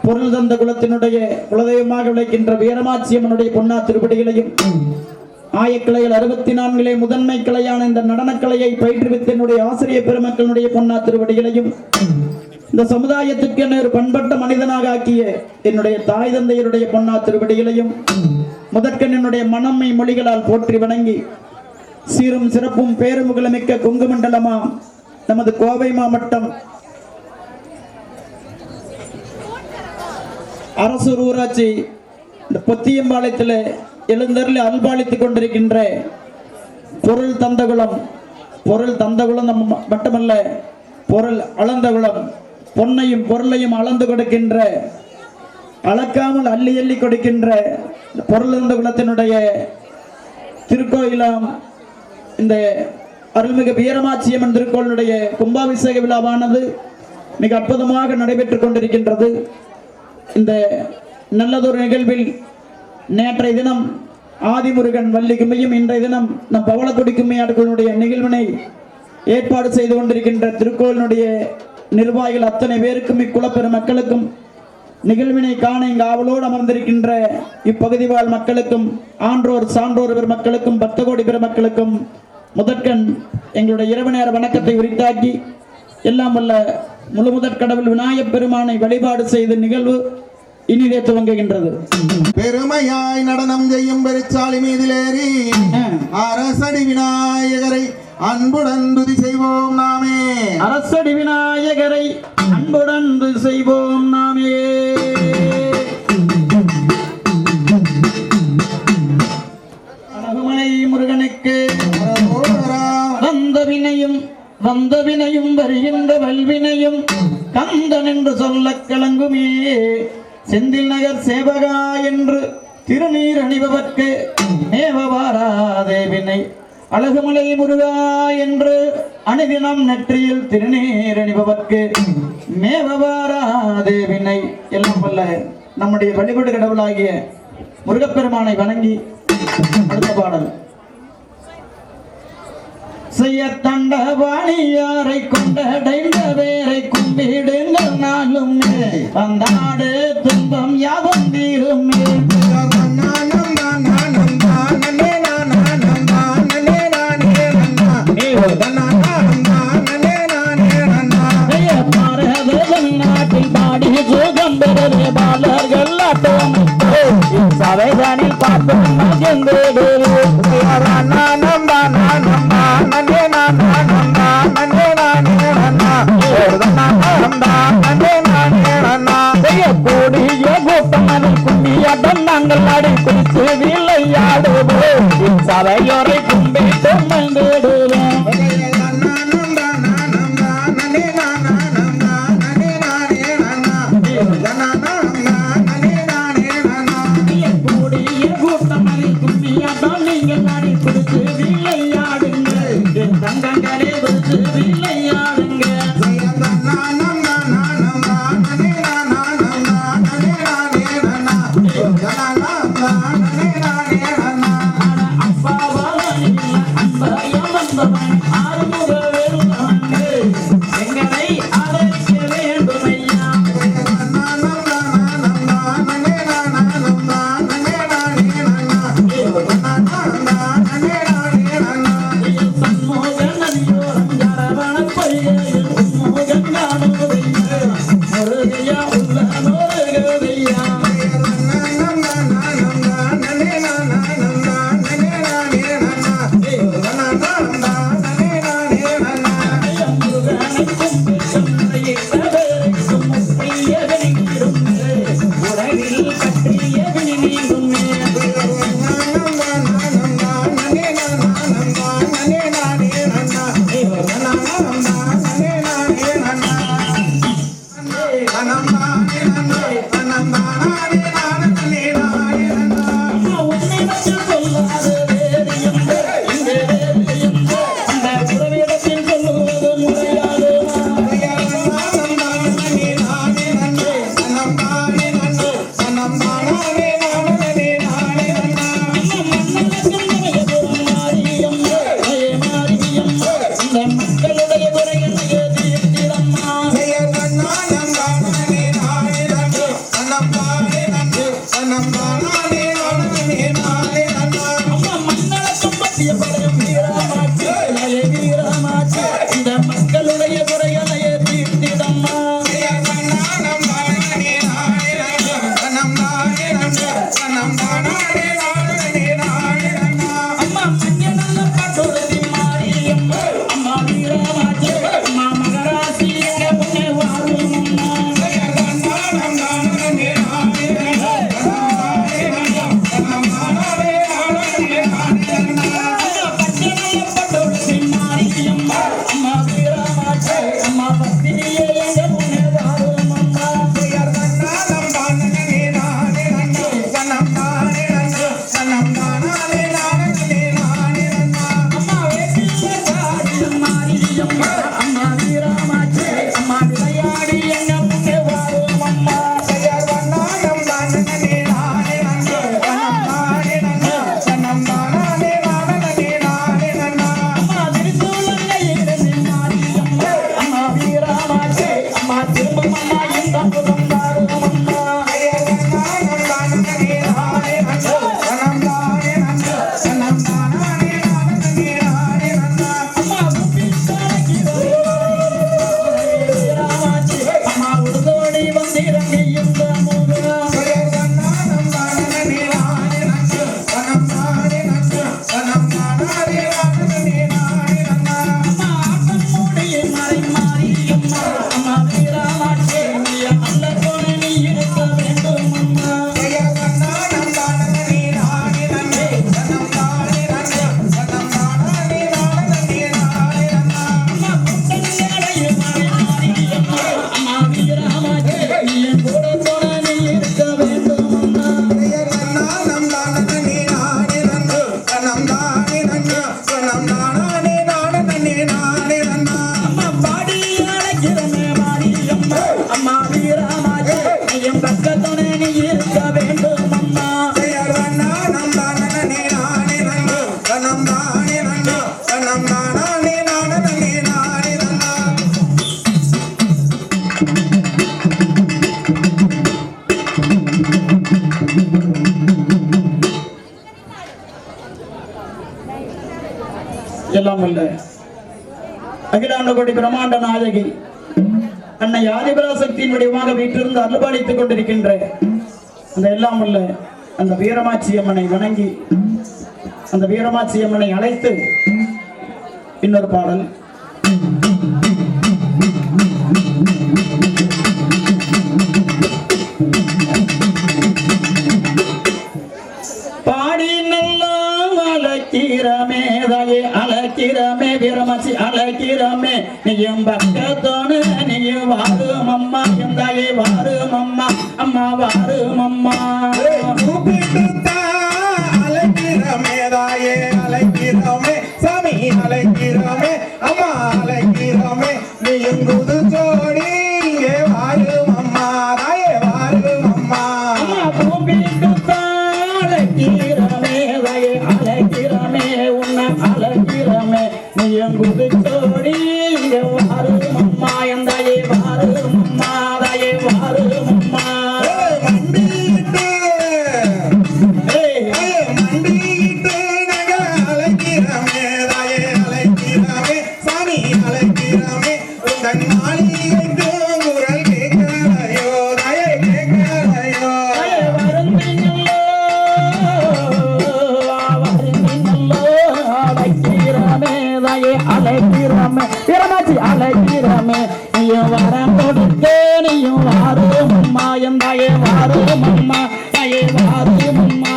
E: பொருள் தந்த குலத்தினுடைய குலதெய்வமாக விளைக்கின்ற வீரமாட்சியம்மனுடைய பொன்னா திருப்படிகளையும் ஆயக்கிளைகள் 64 முதன்மை கிளையான இந்த நடனக்கலையை பயிற்றுவித்த என்னுடைய ஆசிரியர் பெருமக்களுடைய பொன்னா திருவடிகளையும் இந்த சமுதாயத்துக்கு என்ன ஒரு பண்பட்ட மனிதனாக ஆக்கிய என்னுடைய தாய் தந்தையருடைய பொன்னா திருவடிகளையும் முதற்கண் என்னுடைய மனம்மை மொழிகளால் போற்றி வணங்கி சீரும் சிறப்பும் பேருமுகலமிக்க கொங்கு மண்டலமா நமது கோவை மாவட்டம் அரசூர் ஊராட்சி இந்த பொத்தியம்பாளையத்தில் எழுந்தருளி அல்பாளித்துக் கொண்டிருக்கின்ற பொருள் தந்தகுளம் நம்ம மட்டுமல்ல, பொருள் அளந்தகுளம், பொன்னையும் பொருளையும் அளந்து கொடுக்கின்ற, அளக்காமல் அள்ளி அள்ளி கொடுக்கின்ற பொருள் தந்த குலத்தினுடைய திருக்கோயிலாம் இந்த அருள்மிகு வீரமாட்சியம்மன் திருக்கோயிலுடைய கும்பாபிஷேக விழாவானது மிக அற்புதமாக நடைபெற்றுக் கொண்டிருக்கின்றது. இந்த நல்லதொரு நிகழ்வில் நேற்றைய தினம் ஆதிமுருகன் வள்ளிக்குமையும் இன்றைய தினம் நம் பவளக்குடி கும்மையாடுகளுடைய நிகழ்வினை ஏற்பாடு செய்து கொண்டிருக்கின்ற திருக்கோயிலுடைய நிர்வாகிகள் அத்தனை பேருக்கும் இக்குலப்பெரும் மக்களுக்கும் நிகழ்வினை காண இங்கு ஆவலோடு அமர்ந்திருக்கின்ற இப்பகுதி வாழ் மக்களுக்கும் ஆன்றோர் சான்றோர் பெருமக்களுக்கும் 10 கோடி பெருமக்களுக்கும் முதற்கண் எங்களுடைய இரவு நேர வணக்கத்தை உரித்தாக்கி எல்லாம் வல்ல முழு முதற் கடவுள் விநாயகப் பெருமானை வழிபாடு செய்த நிகழ்வு இனிதே துவங்குகின்றது.
H: பெருமையாய் நடனம் செய்யும் பெருச்சாளி மீதிலேறி அரசடி விநாயகரை அன்புடன் துதி செய்வோம் நாமே.
E: அரசடி விநாயகரை அன்புடன் துதி செய்வோம் நாமே. அழகுமலை முருகனுக்கு வந்த வினையும் வருகின்ற வல்வினையும் கந்தன் என்று சொல்ல கலங்குமே. செந்தில் நகர் சேவகா என்று திருநீர் அணிபவர்க்கு மேவவாராதே வினை. அழகுமலை முருகா என்று அணிதினம் நெற்றியில் திருநீர் அணிபவர்க்கு மேவவாராதே வினை. எல்லாம் வல்ல நம்முடைய வழிபாடு கடவுளாகிய முருகப்பெருமானை வணங்கி அடுத்த பாடல் செய்ய தண்ட வாணியாரை கொண்டடைந்த வேரை கும்பிடுங்கள் நாளும் வந்தாடு துன்பம் யாவும் தீருமே. நாட்டில் பாடி சுகம் பெறவே பாலர்கள் சவைதானில் பார்த்து கூடிய கூட்டமதில் கும்பியாட்டம் நாங்கள் ஆடி அவையோரை கும்பிட்டு மங்கிடுவோம். கூடிய கூட்டமலை கும்மியாட்டம் நீங்கள் நாடி கொடுத்து விளையாடுங்க, தங்கங்களே கொடுத்து விளையாடுங்க. அம்பாயம் வந்தவன் ஆறுமுக வேலுவன் எங்களை ஆதரிக்க வேண்டும் ஐயா. சண்முகன் நதியோரம் ஜரவண பொய்கையில் உன்முகன் காணுதையா, முருகையா உள்ள முருகதையா. உலகில் கட்டிய நீங்கும் சொல்லாது வேதியம் இங்கே வேதியம் அந்த உறவிடத்தில் சொல்லுவது முறையாது. மக்களுடைய குறைகளை தீர்த்திடம்மா. அம்மா மன்னளக்கம் பற்றிய படையும் வீரமாச்சு வீரமாச்சு இந்த மக்களுடைய குறைகளை தீர்த்திடம்மா. அம்மா மஞ்சள் நல்ல பட்டுறுதி மாரியம்மா, அம்மா வீரமாச்சு அம்மா மகராசி எங்க முன்னே வாழும் அம்மா. அம்மா வீரமாச்சு அம்மா பத்திரியே எங்க முன்னே வாழும் அம்மா. அம்மா வேட்டிய சாடியும் மாரியம்மா, அம்மா வீரமாச்சு அம்மா விளையாடி எங்க முன்னே வாழும் அம்மா. அம்மா திருச்சூழலை இருந்து மாரியம்மா, அம்மா வீரமாச்சு அம்மா திரும்பும் அம்மா இந்த புறம் வாழும் அம்மா. அம்மா வீரமாச்சு அம்மா உடுதோடி வந்திறங்கி இந்த முகம். அம்மா ஆட்டம் மூடிய மறை மாரியம்மா, அம்மா வீரமாச்சு அல்ல போன நீ இருக்க வேண்டும் அம்மா. அம்மா குட்டங்களைய மறை மாரியம்மா, அம்மா வீரமாச்சு என் கூட போன நீ இருக்க வேண்டும் அம்மா. அம்மா பாடி அழைக்கிறமே மாரியம்மா, அம்மா வீரமாச்சு என் பக்கத்தோட நீ இருக்க வேண்டும் அம்மா. எல்லாம் அல்ல அகிலாண்ட கோடி பிரம்மாண்ட நாயகி அன்னை ஆதிபராசக்தியின் வடிவமாக வீட்டிலிருந்து அருள்பாலித்துக் கொண்டிருக்கின்ற அந்த எல்லாம் அல்ல அந்த வீரமாச்சி அம்மனை வணங்கி அந்த வீரமாச்சி அம்மனை அழைத்து இன்னொரு பாடல். பாடி நல்ல அழைக்கிறமே தாயே அழைக்கிறமே வீரமாச்சி அழைக்கிறமே நீயும் பக்கத்தோடு நீயும் வாரும் அம்மா என் தாயே வாரும் அம்மா அம்மா வாரும் அம்மா
H: அழைக்கிறமே தாயே அழைக்கிறமே சாமி அழைக்கிறமே அம்மா அழைக்கிறமே நீயும் புது ஜோடி இங்கே வாரும் அம்மா தாயே வாரும் அம்மா
E: அழைக்கிறமே தாயே அழைக்கிறமே உன்னை அழைக்கிறமே நீயும் புது ஜோடி இங்கே வாரும் அம்மா என் தாயே வாரும் அம்மா தாயே வாரும் அம்மா அழைக்கிறமே நீயும் வரம் கொடுக்க நீயும் வாரும் அம்மா என் தாயே வாரும் அம்மா தாயே வாரும் அம்மா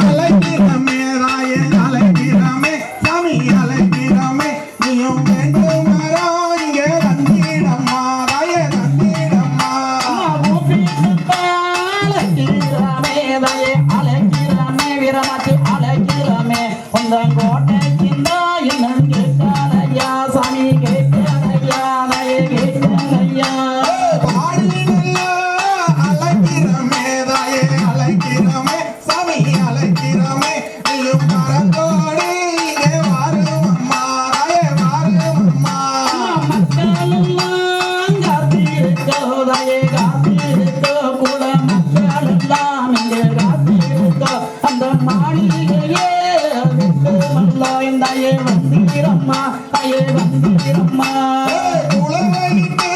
H: அழைக்கிறமே தாயே அழைக்கிறமே சாமி அழைக்கிறமே நீயும் வேண்டும் வரோம் இங்கே வந்திடம்மா தாயே வந்திடம்மா
E: அழைக்கிறமே தாயே அழைக்கிறமே வீரமாச்சி அழைக்கிறமே உந்தன் கோட்டைக்கிந்தா இன்னும் கேட்கலையா சாமி கேட்கலையா தாயே கேட்கலையா
H: அழைக்கிறமே தாயே அழைக்கிறமே சாமி அழைக்கிறமே நீயும் பரந்தோடி இங்கே வாரும் அம்மா தாயே வாரும் அம்மா
E: மக்களெல்லாம் காத்திருக்கோ தாயே காத்திருக்கோ கூட மக்களெல்லாம் இங்கே காத்திருக்கோ அந்த மாளிகையே விட்டுமல்லோ என் தாயே வந்தீரம்மா தாயே வந்தீரம்மா
H: உலகிட்டு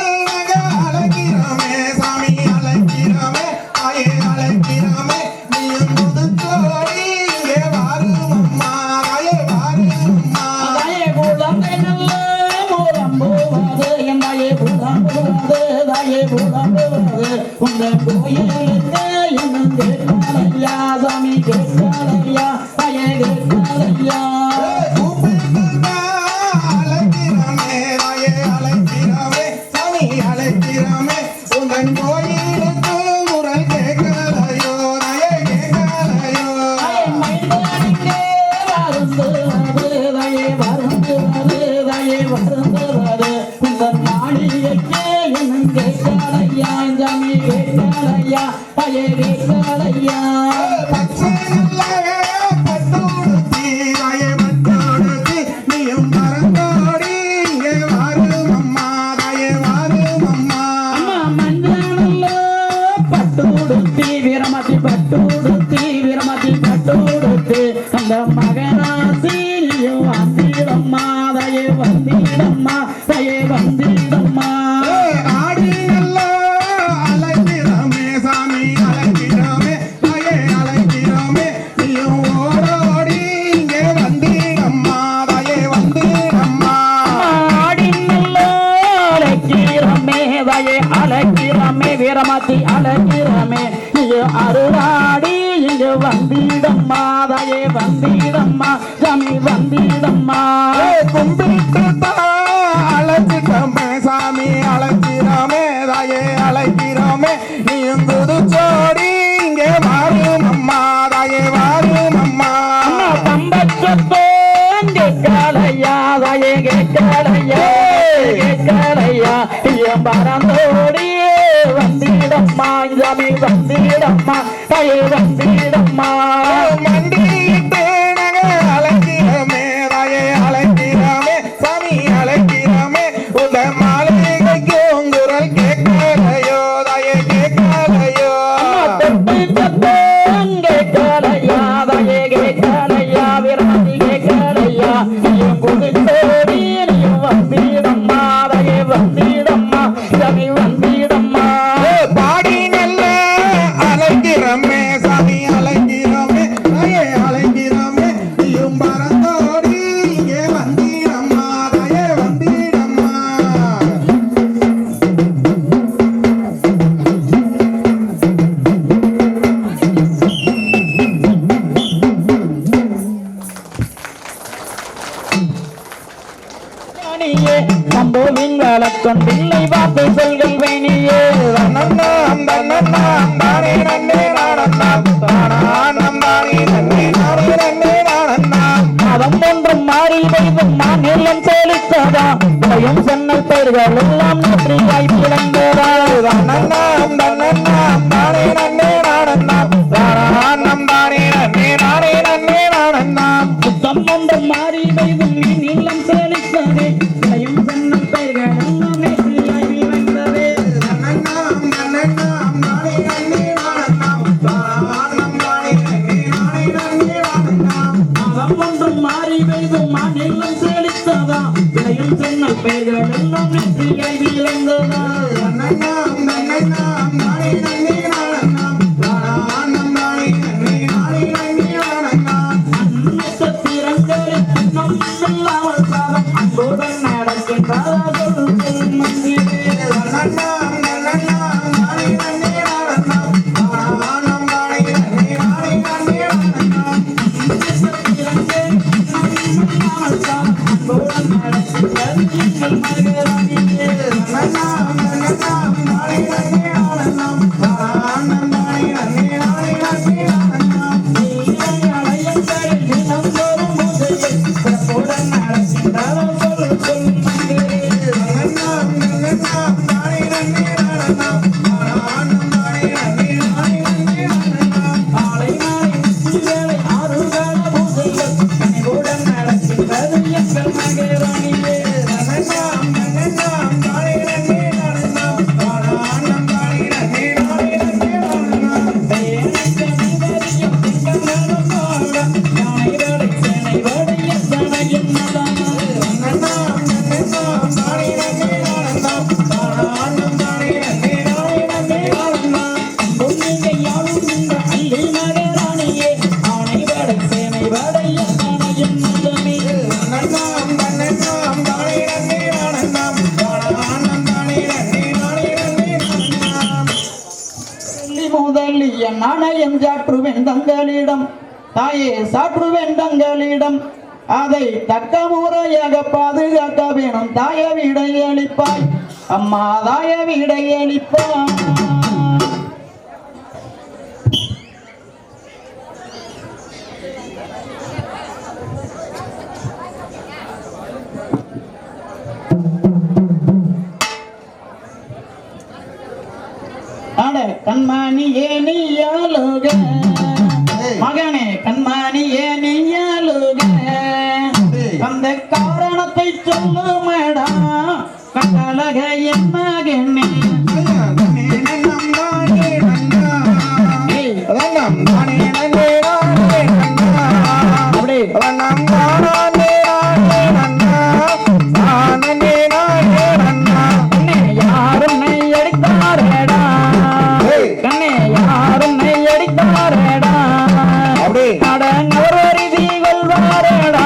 H: அழைக்கிறமே சாமி அழைக்கிறமே தாயே அழைக்கிறமே நீயும் புதுச்சோடி இங்கே வாரும் அம்மா தாயே வாரும் அம்மா
E: தாயே குழந்தைகளெல்லாம் புலம்புவது என் தாயே புலம்புவது தாயே புலம்புவது உங்கள் கோயிலுக்கு இன்னும் கேட்கலையா சாமி கேட்கலையா தாயே கேட்கலையா
H: அழைக்கிறமே தாயே அழைக்கிறமே சாமி அழைக்கிறமே உங்கள் கோயிலுக்கு குரல் கேட்கலையோ தாயே கேட்கலையோ
E: மைதானிக்கே வருந்துவது தாயே வருந்துவது தாயே வருந்துவது உங்கள் மாளிகைக்கே இன்னும் கேட்கலையா சாமி கேட்கலையா தாயே கேட்கலையா
H: பச்சை பட்டோடுத்தி தாயே பட்டோடுத்தி நீயும் பரந்தோடி இங்கே வாரும் அம்மா தாயே வாரும் அம்மா
E: அம்மா மஞ்சளல்ல பட்டுடுத்தி வீரமாச்சி பட்டுடுத்தி வீரமாச்சி பட்டுடுத்தி அந்த மகராசி நீயும் வந்திடம்மா தாயே வந்திடம்மா தாயே வந்திடம்மா
H: ஆடி நல்லா அழைக்கிறமே சாமி அழைக்கிறமே தாயே அழைக்கிறமே நீயும் ஓடோடி இங்கே வந்திடம்மா தாயே வந்திடம்மா
E: அழைக்கிறமே தாயே அழைக்கிறமே வீரமாச்சி அழைக்கிறமே நீயும் அருளாடி இங்கு வந்திடம்மா தாயே வந்திடம்மா சாமி வந்திடம்மா
H: கும்பிட்டு அழைச்சிட்டமே சாமி அழைக்கிறமே தாயே அழைக்கிறமே நீயும் புதுச்சோடி இங்கே வாரும் அம்மா தாயே வாரும் அம்மா
E: பம்பச்சத்தோன் கேட்கலையா தாயே கேட்கலையா கேட்கலையா என் பரந்தோடி வந்திடம்மா சாமி வந்திடம்மா தாயே வந்திடம்மா
H: மண்டிட்டு அழைக்கிறமே தாயே அழைக்கிறமே சாமி அழைக்கிறமே உந்த மாளிகைக்கு குரல் கேட்கலையோ தாயே கேட்கலையோ
E: கேட்கலையா தாயே கேட்கலையா விராதி கேட்கலையா நீயும் புதுச்சோடி நீயும் வந்திடம்மா தாயே வந்திடம்மா சாமி வந்திடம்மா
H: பாடி நல்ல அழைக்கிறமே சாமி அழைக்கிறமே தாயே
E: கொண்டில்லை வாக்கு சொல்கள் வேணியே நன்னாம் தன்னன்னாம் தானே நன்னே நானன்னாம் தானானம் தானே நன்னே நானே நன்னே நானன்னாம் மதம் ஒன்றும் மாறி வைத்தும் மாநிலம் செலுத்ததா பயம் சொன்ன பெயர்கள் எல்லாம் நன்றியாய் விளங்குதா நன்னாம் தன்னன்னாம் தானே நன்னே நானன்னாம் தானானம் தானே நன்னே நானே நன்னே நானன்னாம் சுத்தம் ஒன்றும் மாறி வைத்தும் நீளம் செலுத்ததே பயம் சொன்ன பெயர்கள் எல்லாம் நன்றியாய் விளங்குதே நன்னாம் தன்னன்னாம் தானே நன்னே நானன்னாம் தானானம் தானே நன்னே நானே நன்னே நானன்னாம் மதம் ஒன்றும் மாறி வைத்தும் மாநிலம் செலுத்ததா பயம் சொன்ன பெயர்கள் எல்லாம் நன்றியாய் விளங்குதா நன்னாம் தன்னன்னாம் தானே நன்னே நானன்னாம் தானானம் தானே நன்னே நானே நன்னே நானன்னாம் அன்னத்திரங்களே நம் சொல்லாமல் சாதம் அன்புடன் நடக்கின்றதா சொல் மந்திரே நன்னாம் தன்னன்னாம் தானே நன்னே நானன்னாம் தானானம் தானே நன்னே நானே நன்னே நானன்னாம் அன்னத்திரங்களே நம் சொல்லாமல் சாதம் அன்புடன் நடக்கின்றது எங்கள் மகராணியே நன்னாம் தன்னன்னாம் தானே நன்னே நானன்னாம் தானானம் தானே நன்னே நானே நன்னே நானன்னாம் அலையங்கள் தினம் தோறும் பூஜையில் சிறப்புடன் நடக்கின்றதா சொல் மந்திரே நன்னாம் தன்னன்னாம் தானே நன்னே நானன்னாம் தானானம் தானே நன்னே நானே நன்னே நானன்னாம் ஆலை மாலை உச்சிவேளை ஆறுகால பூஜைகள் கனிவுடன் நடக்கின்றது எங்கள் மகராணியே நன்னாம் தன்னன்னாம் தானே நன்னே நானன்னாம் தானானம் தானே நன்னே நானே நன்னே நானன்னாம் தேனிக்க நிவரியும் திங்கமனம் வாழ யானை வடை சேனை வடைய சடையும் நலம் நன்னாம் தன்னன்னாம் தானே நன்னே நானன்னாம் தானானம் தானே நன்னே நானே நன்னே நானன்னாம் பொன்னிகையாளும் இந்த அள்ளி மகராணியே ஆனை வடை சேனை வடைய சடையும் நலமே நன்னாம் தன்னன்னாம் தானே நன்னே நானன்னாம் தானானம் தானே நன்னே நானே நன்னே நானன்னாம் சொல்லி முதலிய நாணயம் சாற்றுவேன் தங்களிடம் தாயே சாற்றுவேன் தங்களிடம் அதை தக்க முறையாக பாதுகாக்க வேணும் தாய விடையளிப்பாய் அம்மா தாய விடையளிப்பாய் அட கண்மணியே நீயாளுக மகனே கண்மணியே நீயாளுக அந்த காரணத்தை சொல்லுமடா கட்டழக என் மகனே யாரும் அடித்தாரடா கண்ணே யாரும் அடித்தாரடா கடன் ஒரு கொள்வாரடா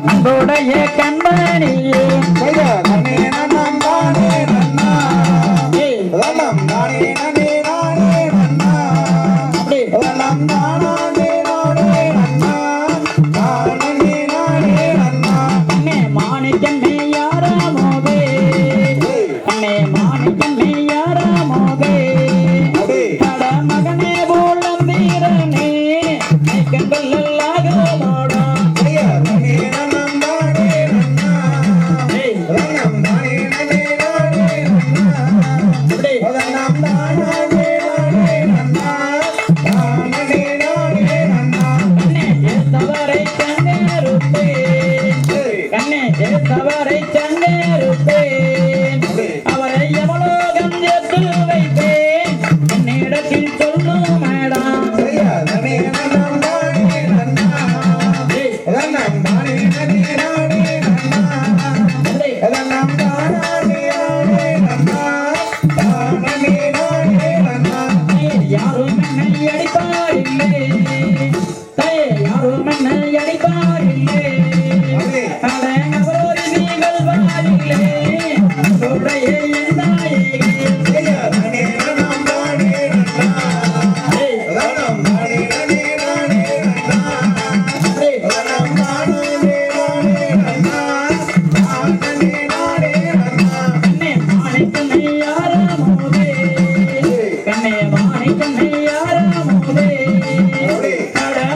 E: அன்புடைய கண்மணியே கண்ணே மாணிக்கம் யாராமோதே கண்ணே மாணிக்கம் யாராமோதே கட மகனே போலந்தீரனே கண்கள் எல்லாகமோடா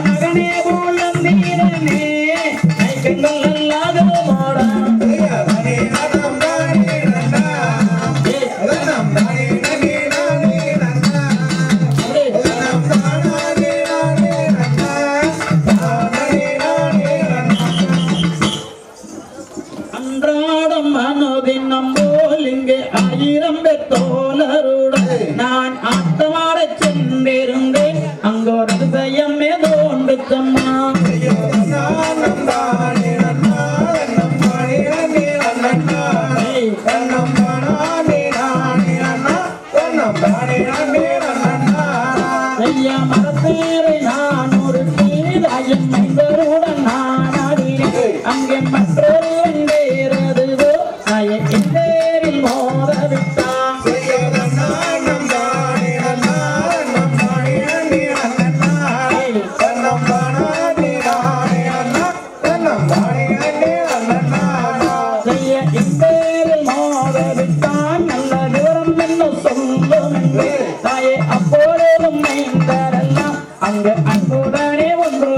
E: மகனே போலம் வீரனே ஐக்கங்கள் அல்லாத மாடா அன்றாடம் மனதினம் போல் இங்கே 1000 பெற்றோலருடன் நான் ஆட்டமாடச் சென்றிருந்தேன். அங்கோர் அதிசயம் ஏதோ ஒன்று தம்மா ஐயா மரத்தேரை நான் ஒரு தீதாயம் மைந்தருடன் நான் ஆடினேன். அங்கே மற்றொரு வேறதுவோ எந்தேரில் மோத விட்டான். எந்தேரில் மோத விட்டான். நல்ல விவரம் என்ன சொல்லும் என்று தாயே அப்பொழுதும் மைந்தரெல்லாம் அங்கு அன்புடனே ஒன்று